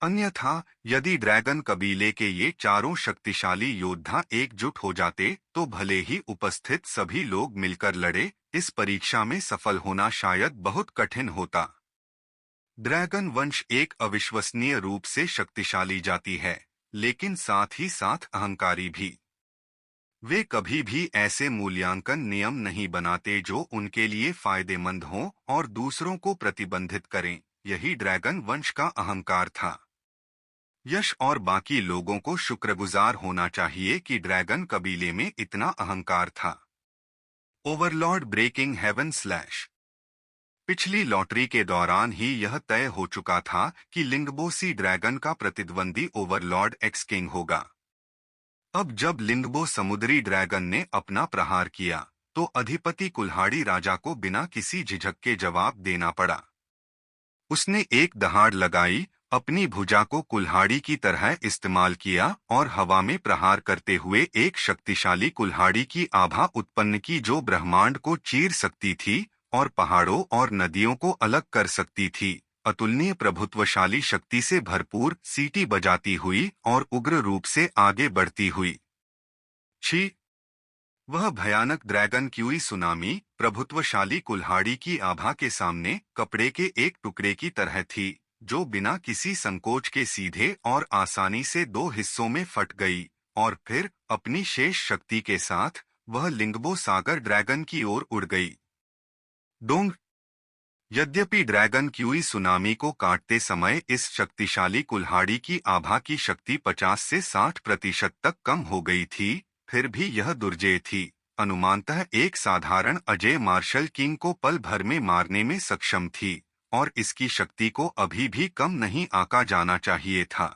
अन्यथा यदि ड्रैगन कबीले के ये चारों शक्तिशाली योद्धा एकजुट हो जाते तो भले ही उपस्थित सभी लोग मिलकर लड़े, इस परीक्षा में सफल होना शायद बहुत कठिन होता। ड्रैगन वंश एक अविश्वसनीय रूप से शक्तिशाली जाति है, लेकिन साथ ही साथ अहंकारी भी। वे कभी भी ऐसे मूल्यांकन नियम नहीं बनाते जो उनके लिए फायदेमंद हों और दूसरों को प्रतिबंधित करें। यही ड्रैगन वंश का अहंकार था। यश और बाकी लोगों को शुक्रगुजार होना चाहिए कि ड्रैगन कबीले में इतना अहंकार था। Overlord breaking heaven slash. पिछली लॉटरी के दौरान ही यह तय हो चुका था कि लिंगबोसी ड्रैगन का प्रतिद्वंदी ओवरलॉर्ड एक्स किंग होगा। अब जब लिंगबो समुद्री ड्रैगन ने अपना प्रहार किया तो अधिपति कुल्हाड़ी राजा को बिना किसी झिझक के जवाब देना पड़ा। उसने एक दहाड़ लगाई, अपनी भुजा को कुल्हाड़ी की तरह इस्तेमाल किया और हवा में प्रहार करते हुए एक शक्तिशाली कुल्हाड़ी की आभा उत्पन्न की जो ब्रह्मांड को चीर सकती थी और पहाड़ों और नदियों को अलग कर सकती थी। अतुलनीय प्रभुत्वशाली शक्ति से भरपूर सीटी बजाती हुई और उग्र रूप से आगे बढ़ती हुई। छी! वह भयानक ड्रैगन क्यूई सुनामी प्रभुत्वशाली कुल्हाड़ी की आभा के सामने कपड़े के एक टुकड़े की तरह थी, जो बिना किसी संकोच के सीधे और आसानी से 2 हिस्सों में फट गई और फिर अपनी शेष शक्ति के साथ वह लिंगबो सागर ड्रैगन की ओर उड़ गई। डोंग। यद्यपि ड्रैगन क्यूई सुनामी को काटते समय इस शक्तिशाली कुल्हाड़ी की आभा की शक्ति 50 से 60% तक कम हो गई थी, फिर भी यह दुर्जेय थी। अनुमानतः एक साधारण अजय मार्शल किंग को पल भर में मारने में सक्षम थी और इसकी शक्ति को अभी भी कम नहीं आंका जाना चाहिए था।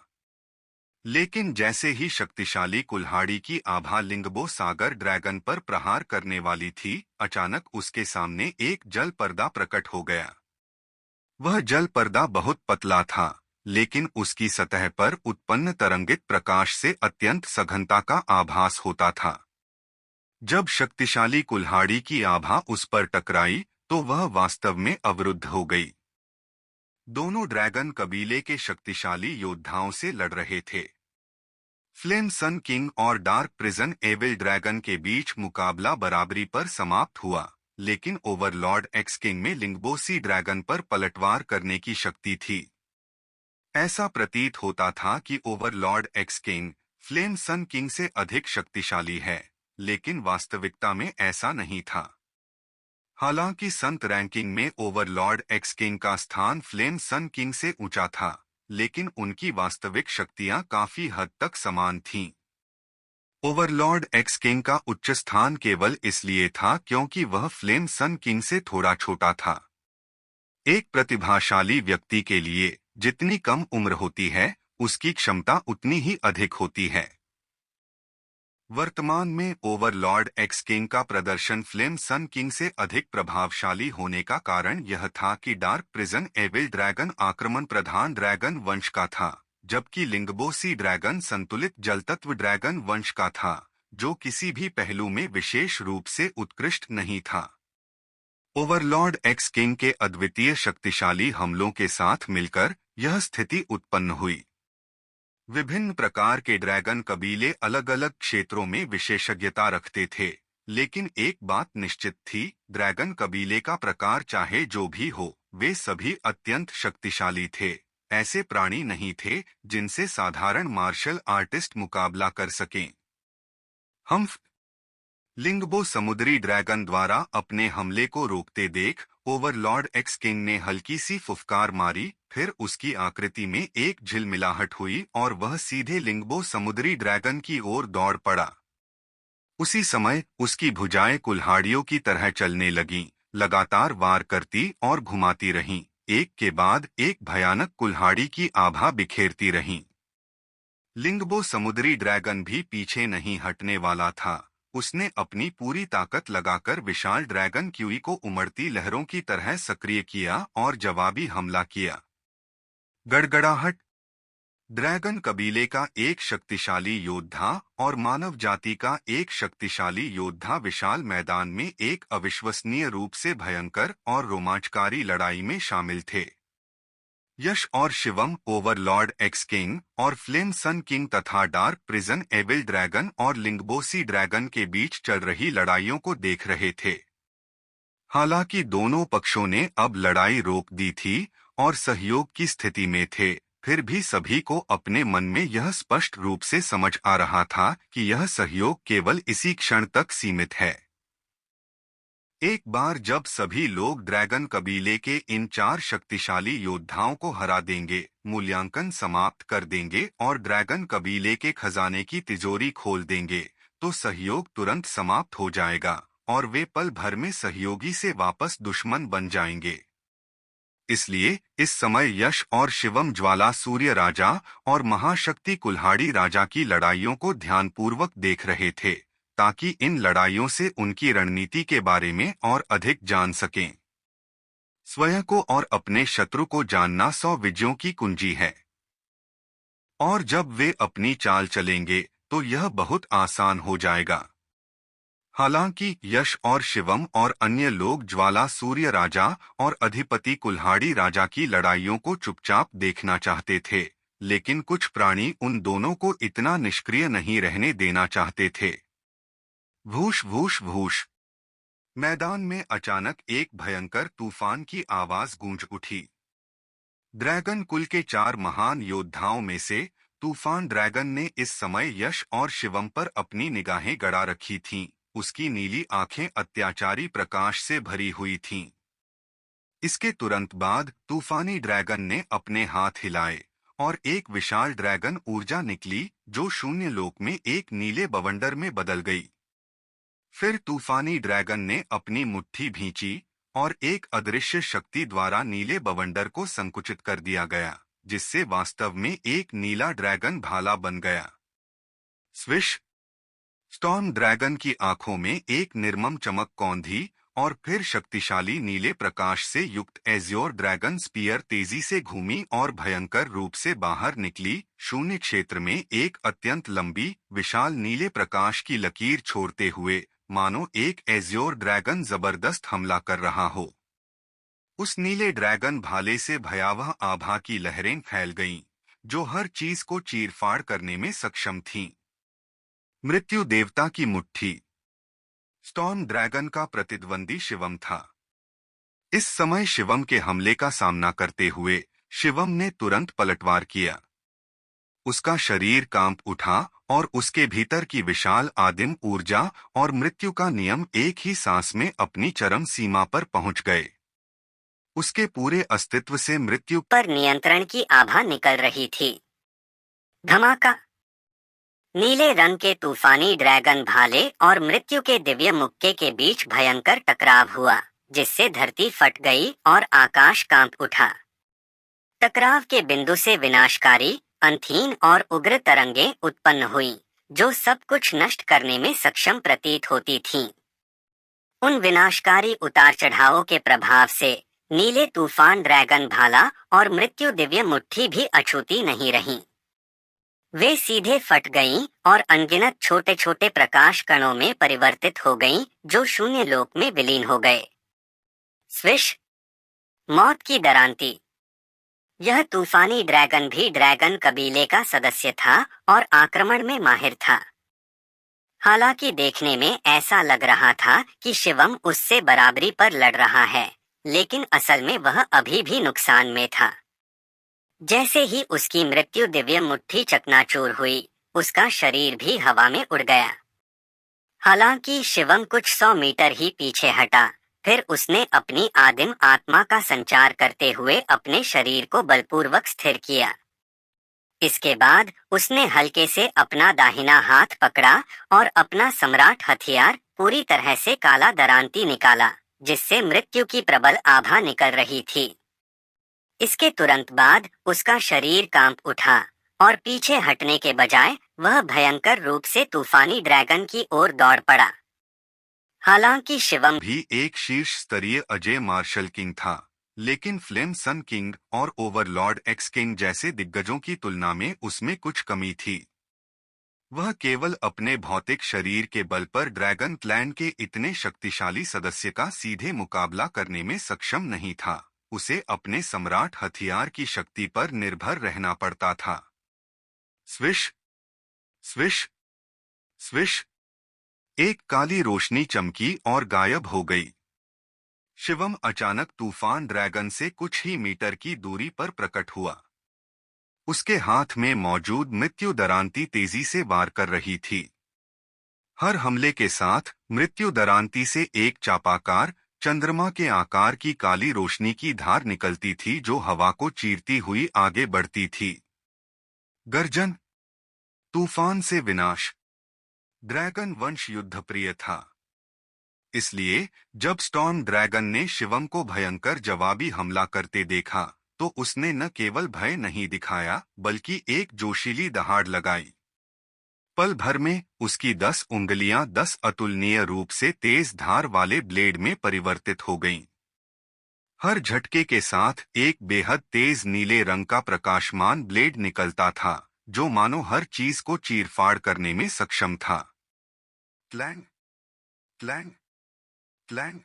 लेकिन जैसे ही शक्तिशाली कुल्हाड़ी की आभा लिंगबो सागर ड्रैगन पर प्रहार करने वाली थी, अचानक उसके सामने एक जल पर्दा प्रकट हो गया। वह जल पर्दा बहुत पतला था, लेकिन उसकी सतह पर उत्पन्न तरंगित प्रकाश से अत्यंत सघनता का आभास होता था। जब शक्तिशाली कुल्हाड़ी की आभा उस पर टकराई तो वह वास्तव में अवरुद्ध हो गई। दोनों ड्रैगन कबीले के शक्तिशाली योद्धाओं से लड़ रहे थे। फ्लेम सन किंग और डार्क प्रिजन एविल ड्रैगन के बीच मुकाबला बराबरी पर समाप्त हुआ, लेकिन ओवरलॉर्ड एक्स किंग में लिंगबोसी ड्रैगन पर पलटवार करने की शक्ति थी। ऐसा प्रतीत होता था कि ओवरलॉर्ड एक्स किंग फ्लेम सन किंग से अधिक शक्तिशाली है, लेकिन वास्तविकता में ऐसा नहीं था। हालांकि संत रैंकिंग में ओवरलॉर्ड एक्स किंग का स्थान फ्लेम सन किंग से ऊंचा था, लेकिन उनकी वास्तविक शक्तियां काफी हद तक समान थीं। ओवरलॉर्ड एक्स किंग का उच्च स्थान केवल इसलिए था क्योंकि वह फ्लेम सन किंग से थोड़ा छोटा था। एक प्रतिभाशाली व्यक्ति के लिए जितनी कम उम्र होती है, उसकी क्षमता उतनी ही अधिक होती है। वर्तमान में ओवरलॉर्ड एक्स किंग का प्रदर्शन फ्लेम सन किंग से अधिक प्रभावशाली होने का कारण यह था कि डार्क प्रिजन एविल ड्रैगन आक्रमण प्रधान ड्रैगन वंश का था, जबकि लिंगबोसी ड्रैगन संतुलित जलतत्व ड्रैगन वंश का था, जो किसी भी पहलू में विशेष रूप से उत्कृष्ट नहीं था। ओवरलॉर्ड एक्स किंग के अद्वितीय शक्तिशाली हमलों के साथ मिलकर यह स्थिति उत्पन्न हुई। विभिन्न प्रकार के ड्रैगन कबीले अलग अलग क्षेत्रों में विशेषज्ञता रखते थे, लेकिन एक बात निश्चित थी, ड्रैगन कबीले का प्रकार चाहे जो भी हो, वे सभी अत्यंत शक्तिशाली थे। ऐसे प्राणी नहीं थे जिनसे साधारण मार्शल आर्टिस्ट मुकाबला कर सकें। लिंगबो समुद्री ड्रैगन द्वारा अपने हमले को रोकते देख ओवरलॉर्ड एक्स किंग ने हल्की सी फुफकार मारी, फिर उसकी आकृति में एक झिलमिलाहट हुई और वह सीधे लिंगबो समुद्री ड्रैगन की ओर दौड़ पड़ा। उसी समय उसकी भुजाएं कुल्हाड़ियों की तरह चलने लगीं, लगातार वार करती और घुमाती रहीं, एक के बाद एक भयानक कुल्हाड़ी की आभा बिखेरती रहीं। लिंगबो समुद्री ड्रैगन भी पीछे नहीं हटने वाला था। उसने अपनी पूरी ताकत लगाकर विशाल ड्रैगन क्यूई को उमड़ती लहरों की तरह सक्रिय किया और जवाबी हमला किया। गड़गड़ाहट। ड्रैगन कबीले का एक शक्तिशाली योद्धा और मानव जाति का एक शक्तिशाली योद्धा विशाल मैदान में एक अविश्वसनीय रूप से भयंकर और रोमांचकारी लड़ाई में शामिल थे। यश और शिवम ओवरलॉर्ड एक्स किंग और फ्लेम सन किंग तथा डार्क प्रिजन एविल ड्रैगन और लिंगबोसी ड्रैगन के बीच चल रही लड़ाइयों को देख रहे थे। हालांकि दोनों पक्षों ने अब लड़ाई रोक दी थी और सहयोग की स्थिति में थे, फिर भी सभी को अपने मन में यह स्पष्ट रूप से समझ आ रहा था कि यह सहयोग केवल इसी क्षण तक सीमित है। एक बार जब सभी लोग ड्रैगन कबीले के इन 4 शक्तिशाली योद्धाओं को हरा देंगे, मूल्यांकन समाप्त कर देंगे और ड्रैगन कबीले के खजाने की तिजोरी खोल देंगे, तो सहयोग तुरंत समाप्त हो जाएगा और वे पल भर में सहयोगी से वापस दुश्मन बन जाएंगे। इसलिए इस समय यश और शिवम ज्वाला सूर्य राजा और महाशक्ति कुल्हाड़ी राजा की लड़ाइयों को ध्यानपूर्वक देख रहे थे, ताकि इन लड़ाइयों से उनकी रणनीति के बारे में और अधिक जान सकें। स्वयं को और अपने शत्रु को जानना 100 विजयों की कुंजी है, और जब वे अपनी चाल चलेंगे तो यह बहुत आसान हो जाएगा। हालांकि यश और शिवम और अन्य लोग ज्वाला सूर्य राजा और अधिपति कुल्हाड़ी राजा की लड़ाइयों को चुपचाप देखना चाहते थे, लेकिन कुछ प्राणी उन दोनों को इतना निष्क्रिय नहीं रहने देना चाहते थे। भूश भूश भूश। मैदान में अचानक एक भयंकर तूफान की आवाज गूंज उठी। ड्रैगन कुल के 4 महान योद्धाओं में से तूफान ड्रैगन ने इस समय यश और शिवम पर अपनी निगाहें गड़ा रखी थीं। उसकी नीली आंखें अत्याचारी प्रकाश से भरी हुई थीं। इसके तुरंत बाद तूफानी ड्रैगन ने अपने हाथ हिलाए और एक विशाल ड्रैगन ऊर्जा निकली जो शून्य लोक में एक नीले बवंडर में बदल गई। फिर तूफानी ड्रैगन ने अपनी मुट्ठी भींची और एक अदृश्य शक्ति द्वारा नीले बवंडर को संकुचित कर दिया गया, जिससे वास्तव में एक नीला ड्रैगन भाला बन गया। स्विश। स्टॉर्म ड्रैगन की आंखों में एक निर्मम चमक कौंधी और फिर शक्तिशाली नीले प्रकाश से युक्त एज़्योर ड्रैगन स्पीयर तेजी से घूमी और भयंकर रूप से बाहर निकली, शून्य क्षेत्र में एक अत्यंत लंबी विशाल नीले प्रकाश की लकीर छोड़ते हुए, मानो एक एज़्योर ड्रैगन जबरदस्त हमला कर रहा हो। उस नीले ड्रैगन भाले से भयावह आभा की लहरें फैल गईं, जो हर चीज को चीरफाड़ करने में सक्षम थीं। मृत्यु देवता की मुट्ठी। स्टॉर्म ड्रैगन का प्रतिद्वंदी शिवम था। इस समय शिवम के हमले का सामना करते हुए शिवम ने तुरंत पलटवार किया। उसका शरीर कांप उठा और उसके भीतर की विशाल आदिम ऊर्जा और मृत्यु का नियम एक ही सांस में अपनी चरम सीमा पर पहुंच गए। उसके पूरे अस्तित्व से मृत्यु पर नियंत्रण की आभा निकल रही थी। धमाका। नीले रंग के तूफानी ड्रैगन भाले और मृत्यु के दिव्य मुक्के के बीच भयंकर टकराव हुआ, जिससे धरती फट गई और आकाश कांप उठा। टकराव के बिंदु से विनाशकारी, अंतहीन और उग्र तरंगें उत्पन्न हुईं, जो सब कुछ नष्ट करने में सक्षम प्रतीत होती थीं। उन विनाशकारी उतार चढ़ावों के प्रभाव से नीले तूफान ड्रैगन भाला और मृत्यु दिव्य मुट्ठी भी अछूती नहीं रहीं। वे सीधे फट गईं और अनगिनत छोटे छोटे प्रकाश कणों में परिवर्तित हो गईं, जो शून्य लोक में विलीन हो गए। स्विश। मौत की दरांती। यह तूफानी ड्रैगन भी ड्रैगन कबीले का सदस्य था और आक्रमण में माहिर था। हालांकि देखने में ऐसा लग रहा था कि शिवम उससे बराबरी पर लड़ रहा है, लेकिन असल में वह अभी भी नुकसान में था। जैसे ही उसकी मृत्यु दिव्य मुट्ठी चकनाचूर हुई, उसका शरीर भी हवा में उड़ गया। हालांकि शिवम कुछ 100 मीटर ही पीछे हटा, फिर उसने अपनी आदिम आत्मा का संचार करते हुए अपने शरीर को बलपूर्वक स्थिर किया। इसके बाद उसने हल्के से अपना दाहिना हाथ पकड़ा और अपना सम्राट हथियार पूरी तरह से काला दरांती निकाला, जिससे मृत्यु की प्रबल आभा निकल रही थी। इसके तुरंत बाद उसका शरीर कांप उठा और पीछे हटने के बजाय वह भयंकर रूप से तूफानी ड्रैगन की ओर दौड़ पड़ा। हालांकि शिवम भी एक शीर्ष स्तरीय अजय मार्शल किंग था, लेकिन फ्लेम सन किंग और ओवरलॉर्ड एक्स किंग जैसे दिग्गजों की तुलना में उसमें कुछ कमी थी। वह केवल अपने भौतिक शरीर के बल पर ड्रैगन क्लैन के इतने शक्तिशाली सदस्य का सीधे मुकाबला करने में सक्षम नहीं था। उसे अपने सम्राट हथियार की शक्ति पर निर्भर रहना पड़ता था। Swish, swish, swish. एक काली रोशनी चमकी और गायब हो गई। शिवम अचानक तूफान ड्रैगन से कुछ ही मीटर की दूरी पर प्रकट हुआ। उसके हाथ में मौजूद मृत्यु दरांती तेजी से वार कर रही थी। हर हमले के साथ मृत्यु दरांती से एक चापाकार चंद्रमा के आकार की काली रोशनी की धार निकलती थी जो हवा को चीरती हुई आगे बढ़ती थी। गर्जन, तूफान से विनाश। ड्रैगन वंश युद्धप्रिय था, इसलिए जब स्टॉर्म ड्रैगन ने शिवम को भयंकर जवाबी हमला करते देखा तो उसने न केवल भय नहीं दिखाया बल्कि एक जोशीली दहाड़ लगाई। पल भर में उसकी 10 उंगलियां 10 अतुलनीय रूप से तेज धार वाले ब्लेड में परिवर्तित हो गईं। हर झटके के साथ एक बेहद तेज नीले रंग का प्रकाशमान ब्लेड निकलता था जो मानो हर चीज को चीरफाड़ करने में सक्षम था। Clang, clang, clang.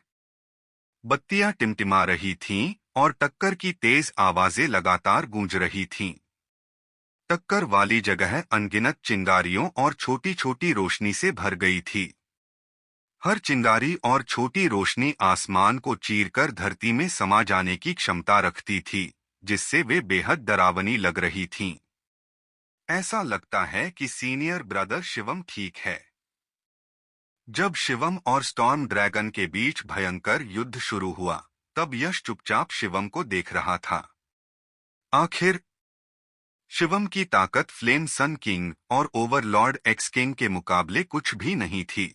बत्तियां टिमटिमा रही थीं और टक्कर की तेज आवाजें लगातार गूंज रही थीं। टक्कर वाली जगह अनगिनत चिंगारियों और छोटी छोटी रोशनी से भर गई थी। हर चिंगारी और छोटी रोशनी आसमान को चीरकर धरती में समा जाने की क्षमता रखती थी, जिससे वे बेहद डरावनी लग रही थीं। ऐसा लगता है कि सीनियर ब्रदर शिवम ठीक है। जब शिवम और स्टॉर्म ड्रैगन के बीच भयंकर युद्ध शुरू हुआ, तब यश चुपचाप शिवम को देख रहा था। आखिर शिवम की ताकत फ्लेम सन किंग और ओवरलॉर्ड एक्स किंग के मुकाबले कुछ भी नहीं थी।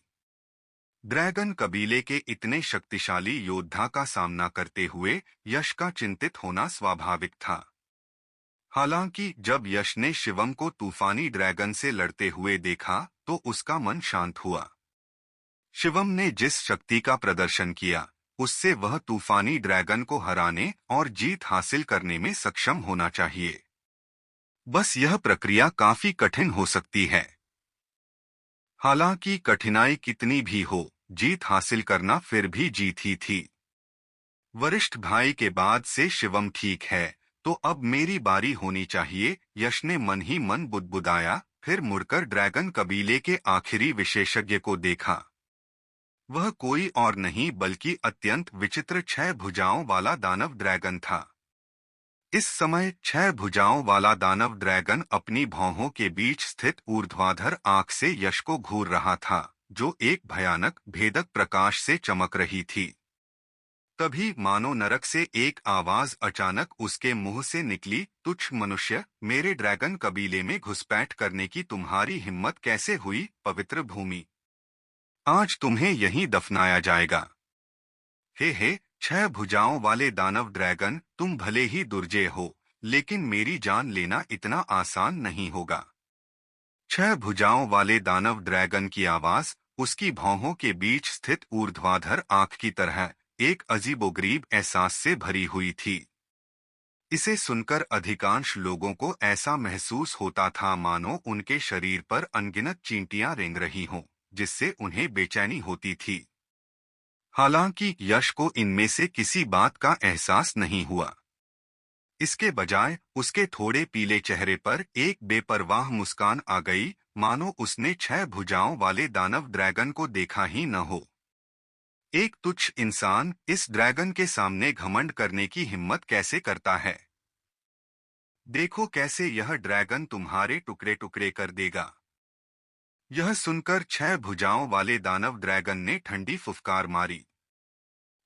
ड्रैगन कबीले के इतने शक्तिशाली योद्धा का सामना करते हुए यश का चिंतित होना स्वाभाविक था। हालांकि जब यश ने शिवम को तूफानी ड्रैगन से लड़ते हुए देखा तो उसका मन शांत हुआ। शिवम ने जिस शक्ति का प्रदर्शन किया, उससे वह तूफानी ड्रैगन को हराने और जीत हासिल करने में सक्षम होना चाहिए। बस यह प्रक्रिया काफी कठिन हो सकती है। हालांकि कठिनाई कितनी भी हो, जीत हासिल करना फिर भी जीत ही थी। वरिष्ठ भाई के बाद से शिवम ठीक है, तो अब मेरी बारी होनी चाहिए, यश ने मन ही मन बुदबुदाया। फिर मुड़कर ड्रैगन कबीले के आखिरी विशेषज्ञ को देखा। वह कोई और नहीं बल्कि अत्यंत विचित्र 6 भुजाओं वाला दानव ड्रैगन था। इस समय 6 भुजाओं वाला दानव ड्रैगन अपनी भौहों के बीच स्थित ऊर्ध्वाधर आंख से यश को घूर रहा था, जो एक भयानक भेदक प्रकाश से चमक रही थी। तभी मानो नरक से एक आवाज अचानक उसके मुंह से निकली, तुच्छ मनुष्य, मेरे ड्रैगन कबीले में घुसपैठ करने की तुम्हारी हिम्मत कैसे हुई? पवित्र भूमि, आज तुम्हें यहीं दफनाया जाएगा। हे 6 भुजाओं वाले दानव ड्रैगन, तुम भले ही दुर्जय हो, लेकिन मेरी जान लेना इतना आसान नहीं होगा। 6 भुजाओं वाले दानव ड्रैगन की आवाज उसकी भौहों के बीच स्थित ऊर्ध्वाधर आंख की तरह एक अजीबोगरीब एहसास से भरी हुई थी। इसे सुनकर अधिकांश लोगों को ऐसा महसूस होता था मानो उनके शरीर पर अनगिनत चींटियां रेंग रही हों, जिससे उन्हें बेचैनी होती थी। हालांकि यश को इनमें से किसी बात का एहसास नहीं हुआ। इसके बजाय उसके थोड़े पीले चेहरे पर एक बेपरवाह मुस्कान आ गई, मानो उसने 6 भुजाओं वाले दानव ड्रैगन को देखा ही न हो। एक तुच्छ इंसान इस ड्रैगन के सामने घमंड करने की हिम्मत कैसे करता है? देखो कैसे यह ड्रैगन तुम्हारे टुकड़े टुकड़े कर देगा। यह सुनकर 6 भुजाओं वाले दानव ड्रैगन ने ठंडी फुफकार मारी।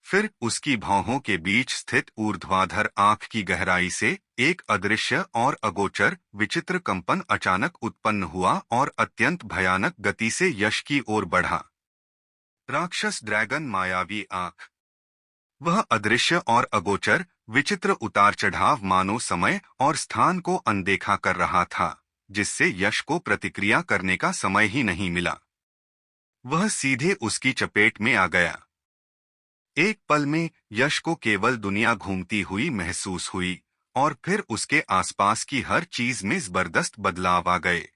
फिर उसकी भौहों के बीच स्थित ऊर्ध्वाधर आंख की गहराई से एक अदृश्य और अगोचर विचित्र कंपन अचानक उत्पन्न हुआ और अत्यंत भयानक गति से यश की ओर बढ़ा। राक्षस ड्रैगन मायावी आंख। वह अदृश्य और अगोचर विचित्र उतार चढ़ाव मानो समय और स्थान को अनदेखा कर रहा था, जिससे यश को प्रतिक्रिया करने का समय ही नहीं मिला। वह सीधे उसकी चपेट में आ गया। एक पल में यश को केवल दुनिया घूमती हुई महसूस हुई, और फिर उसके आसपास की हर चीज में जबरदस्त बदलाव आ गए।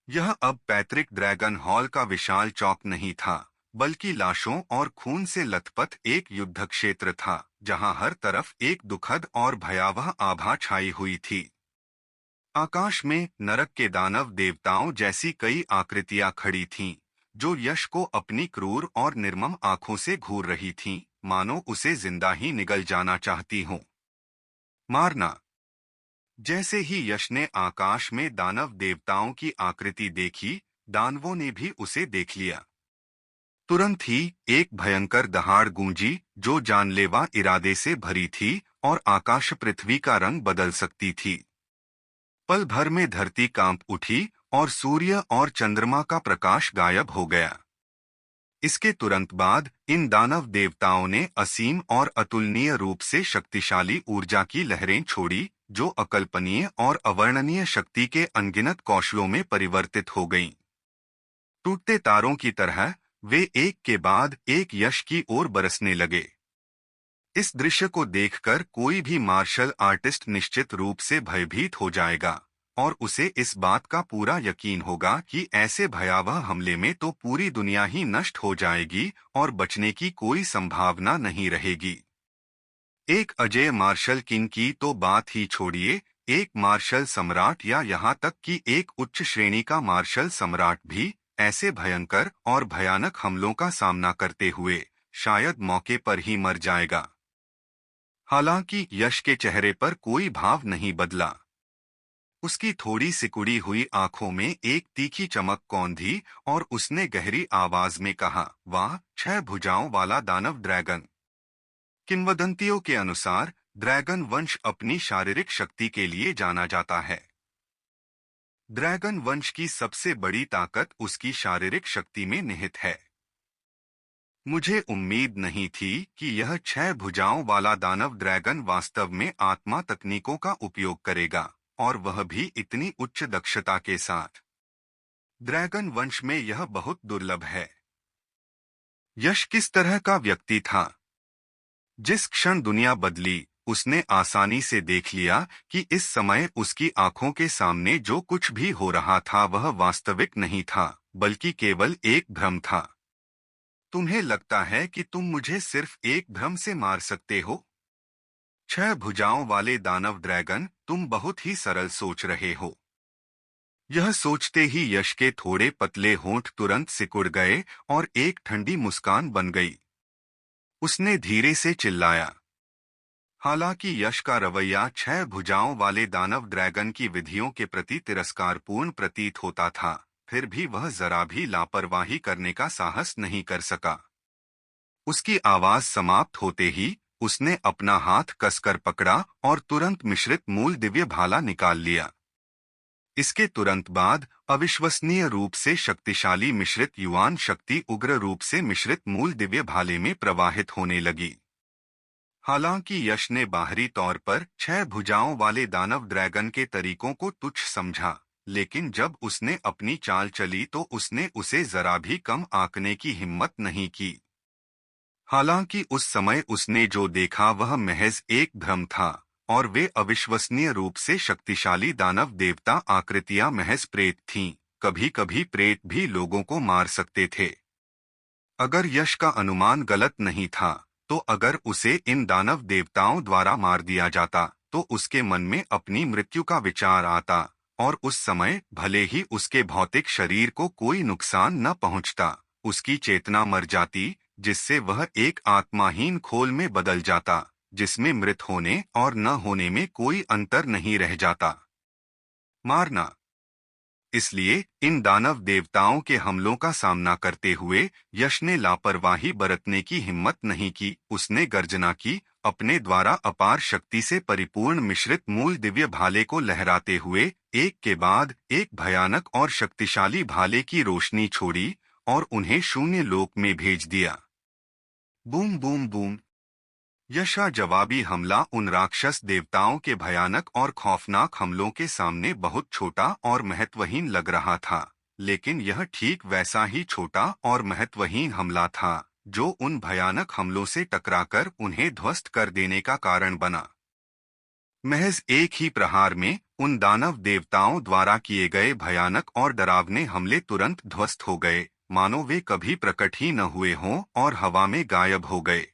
यह अब पैतृक ड्रैगन हॉल का विशाल चौक नहीं था, बल्कि लाशों और खून से लथपथ एक युद्ध क्षेत्र था, जहां हर तरफ एक दुखद और भयावह आभा छाई हुई थी। आकाश में नरक के दानव देवताओं जैसी कई आकृतियां खड़ी थीं, जो यश को अपनी क्रूर और निर्मम आंखों से घूर रही थीं, मानो उसे जिंदा ही निगल जाना चाहती हों। मारना। जैसे ही यश ने आकाश में दानव देवताओं की आकृति देखी, दानवों ने भी उसे देख लिया। तुरंत ही एक भयंकर दहाड़ गूंजी, जो जानलेवा इरादे से भरी थी और आकाश पृथ्वी का रंग बदल सकती थी। पल भर में धरती कांप उठी और सूर्य और चंद्रमा का प्रकाश गायब हो गया। इसके तुरंत बाद इन दानव देवताओं ने असीम और अतुलनीय रूप से शक्तिशाली ऊर्जा की लहरें छोड़ी, जो अकल्पनीय और अवर्णनीय शक्ति के अनगिनत कौशलों में परिवर्तित हो गईं। टूटते तारों की तरह वे एक के बाद एक यश की ओर बरसने लगे। इस दृश्य को देखकर कोई भी मार्शल आर्टिस्ट निश्चित रूप से भयभीत हो जाएगा, और उसे इस बात का पूरा यकीन होगा कि ऐसे भयावह हमले में तो पूरी दुनिया ही नष्ट हो जाएगी और बचने की कोई संभावना नहीं रहेगी। एक अजय मार्शल किंग की तो बात ही छोड़िए, एक मार्शल सम्राट या यहाँ तक कि एक उच्च श्रेणी का मार्शल सम्राट भी ऐसे भयंकर और भयानक हमलों का सामना करते हुए शायद मौके पर ही मर जाएगा। हालांकि यश के चेहरे पर कोई भाव नहीं बदला। उसकी थोड़ी सिकुड़ी हुई आंखों में एक तीखी चमक कौंधी और उसने गहरी आवाज में कहा, वाह, 6 भुजाओं वाला दानव ड्रैगन। किंवदंतियों के अनुसार ड्रैगन वंश अपनी शारीरिक शक्ति के लिए जाना जाता है। ड्रैगन वंश की सबसे बड़ी ताकत उसकी शारीरिक शक्ति में निहित है। मुझे उम्मीद नहीं थी कि यह 6 भुजाओं वाला दानव ड्रैगन वास्तव में आत्मा तकनीकों का उपयोग करेगा, और वह भी इतनी उच्च दक्षता के साथ। ड्रैगन वंश में यह बहुत दुर्लभ है। यश किस तरह का व्यक्ति था? जिस क्षण दुनिया बदली, उसने आसानी से देख लिया कि इस समय उसकी आंखों के सामने जो कुछ भी हो रहा था वह वास्तविक नहीं था, बल्कि केवल एक भ्रम था। तुम्हें लगता है कि तुम मुझे सिर्फ एक भ्रम से मार सकते हो? 6 भुजाओं वाले दानव ड्रैगन, तुम बहुत ही सरल सोच रहे हो। यह सोचते ही यश के थोड़े पतले होंठ तुरंत सिकुड़ गए और एक ठंडी मुस्कान बन गई। उसने धीरे से चिल्लाया। हालांकि यश का रवैया 6 भुजाओं वाले दानव ड्रैगन की विधियों के प्रति तिरस्कारपूर्ण प्रतीत होता था, फिर भी वह जरा भी लापरवाही करने का साहस नहीं कर सका। उसकी आवाज समाप्त होते ही उसने अपना हाथ कसकर पकड़ा और तुरंत मिश्रित मूल दिव्य भाला निकाल लिया। इसके तुरंत बाद अविश्वसनीय रूप से शक्तिशाली मिश्रित युवान शक्ति उग्र रूप से मिश्रित मूल दिव्य भाले में प्रवाहित होने लगी। हालांकि यश ने बाहरी तौर पर 6 भुजाओं वाले दानव ड्रैगन के तरीकों को तुच्छ समझा, लेकिन जब उसने अपनी चाल चली तो उसने उसे जरा भी कम आंकने की हिम्मत नहीं की। हालांकि उस समय उसने जो देखा वह महज एक भ्रम था, और वे अविश्वसनीय रूप से शक्तिशाली दानव देवता आकृतियां महज प्रेत थीं। कभी कभी प्रेत भी लोगों को मार सकते थे। अगर यश का अनुमान गलत नहीं था, तो अगर उसे इन दानव देवताओं द्वारा मार दिया जाता तो उसके मन में अपनी मृत्यु का विचार आता, और उस समय भले ही उसके भौतिक शरीर को कोई नुकसान न पहुंचता, उसकी चेतना मर जाती, जिससे वह एक आत्माहीन खोल में बदल जाता, जिसमें मृत होने और न होने में कोई अंतर नहीं रह जाता। मारना। इसलिए इन दानव देवताओं के हमलों का सामना करते हुए यश ने लापरवाही बरतने की हिम्मत नहीं की। उसने गर्जना की, अपने द्वारा अपार शक्ति से परिपूर्ण मिश्रित मूल दिव्य भाले को लहराते हुए एक के बाद एक भयानक और शक्तिशाली भाले की रोशनी छोड़ी और उन्हें शून्य लोक में भेज दिया। Boom boom boom. यश का जवाबी हमला उन राक्षस देवताओं के भयानक और खौफनाक हमलों के सामने बहुत छोटा और महत्वहीन लग रहा था, लेकिन यह ठीक वैसा ही छोटा और महत्वहीन हमला था जो उन भयानक हमलों से टकराकर उन्हें ध्वस्त कर देने का कारण बना। महज एक ही प्रहार में उन दानव देवताओं द्वारा किए गए भयानक और डरावने हमले तुरंत ध्वस्त हो गए, मानो वे कभी प्रकट ही न हुए हों और हवा में गायब हो गए।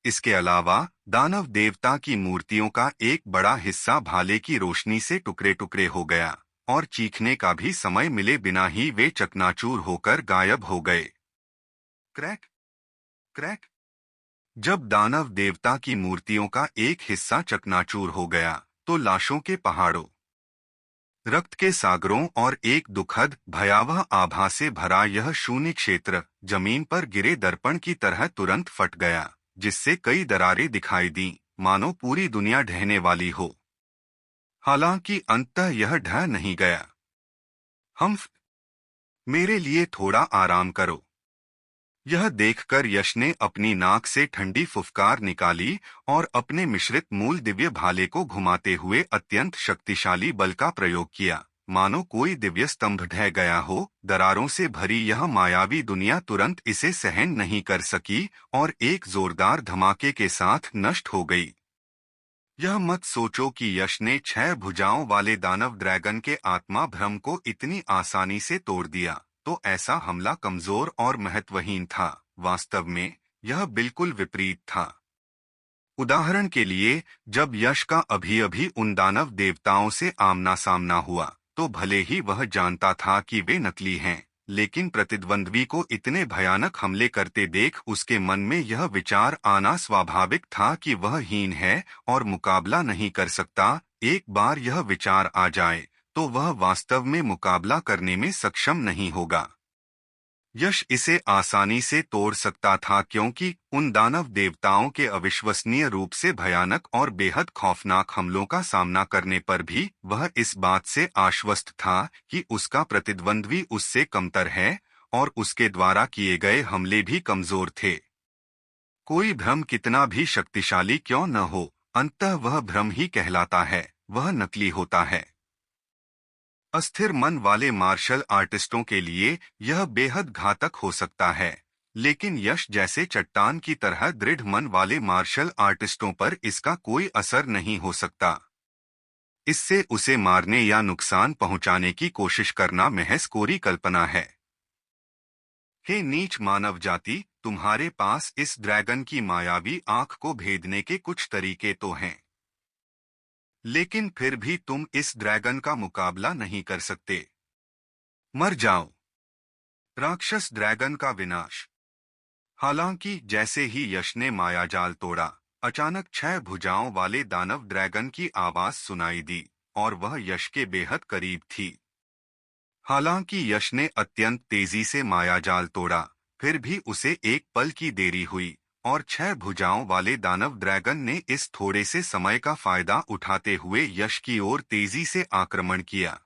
इसके अलावा दानव देवता की मूर्तियों का एक बड़ा हिस्सा भाले की रोशनी से टुकड़े टुकड़े हो गया और चीखने का भी समय मिले बिना ही वे चकनाचूर होकर गायब हो गए। Crack crack. जब दानव देवता की मूर्तियों का एक हिस्सा चकनाचूर हो गया तो लाशों के पहाड़ों, रक्त के सागरों और एक दुखद भयावह आभा से भरा यह शून्य क्षेत्र जमीन पर गिरे दर्पण की तरह तुरंत फट गया, जिससे कई दरारें दिखाई दी, मानो पूरी दुनिया ढहने वाली हो। हालांकि अंततः यह ढह नहीं गया। मेरे लिए थोड़ा आराम करो। यह देखकर यश ने अपनी नाक से ठंडी फुफकार निकाली और अपने मिश्रित मूल दिव्य भाले को घुमाते हुए अत्यंत शक्तिशाली बल का प्रयोग किया, मानो कोई दिव्य स्तंभ ढह गया हो। दरारों से भरी यह मायावी दुनिया तुरंत इसे सहन नहीं कर सकी और एक जोरदार धमाके के साथ नष्ट हो गई। यह मत सोचो कि यश ने 6 भुजाओं वाले दानव ड्रैगन के आत्मा भ्रम को इतनी आसानी से तोड़ दिया, तो ऐसा हमला कमजोर और महत्वहीन था। वास्तव में यह बिल्कुल विपरीत था। उदाहरण के लिए, जब यश का अभी अभी उन दानव देवताओं से आमना सामना हुआ, तो भले ही वह जानता था कि वे नकली हैं, लेकिन प्रतिद्वंद्वी को इतने भयानक हमले करते देख उसके मन में यह विचार आना स्वाभाविक था कि वह हीन है और मुकाबला नहीं कर सकता। एक बार यह विचार आ जाए तो वह वास्तव में मुकाबला करने में सक्षम नहीं होगा। यश इसे आसानी से तोड़ सकता था क्योंकि उन दानव देवताओं के अविश्वसनीय रूप से भयानक और बेहद खौफनाक हमलों का सामना करने पर भी वह इस बात से आश्वस्त था कि उसका प्रतिद्वंद्वी उससे कमतर है और उसके द्वारा किए गए हमले भी कमजोर थे। कोई भ्रम कितना भी शक्तिशाली क्यों न हो, अंततः वह भ्रम ही कहलाता है, वह नकली होता है। अस्थिर मन वाले मार्शल आर्टिस्टों के लिए यह बेहद घातक हो सकता है, लेकिन यश जैसे चट्टान की तरह दृढ़ मन वाले मार्शल आर्टिस्टों पर इसका कोई असर नहीं हो सकता। इससे उसे मारने या नुकसान पहुंचाने की कोशिश करना महज कोरी कल्पना है। हे नीच मानव जाति, तुम्हारे पास इस ड्रैगन की मायावी आंख को भेदने के कुछ तरीके तो हैं, लेकिन फिर भी तुम इस ड्रैगन का मुकाबला नहीं कर सकते। मर जाओ। राक्षस ड्रैगन का विनाश। हालांकि जैसे ही यश ने मायाजाल तोड़ा, अचानक 6 भुजाओं वाले दानव ड्रैगन की आवाज सुनाई दी और वह यश के बेहद करीब थी। हालांकि यश ने अत्यंत तेजी से मायाजाल तोड़ा, फिर भी उसे एक पल की देरी हुई और 6 भुजाओं वाले दानव ड्रैगन ने इस थोड़े से समय का फायदा उठाते हुए यश की ओर तेजी से आक्रमण किया।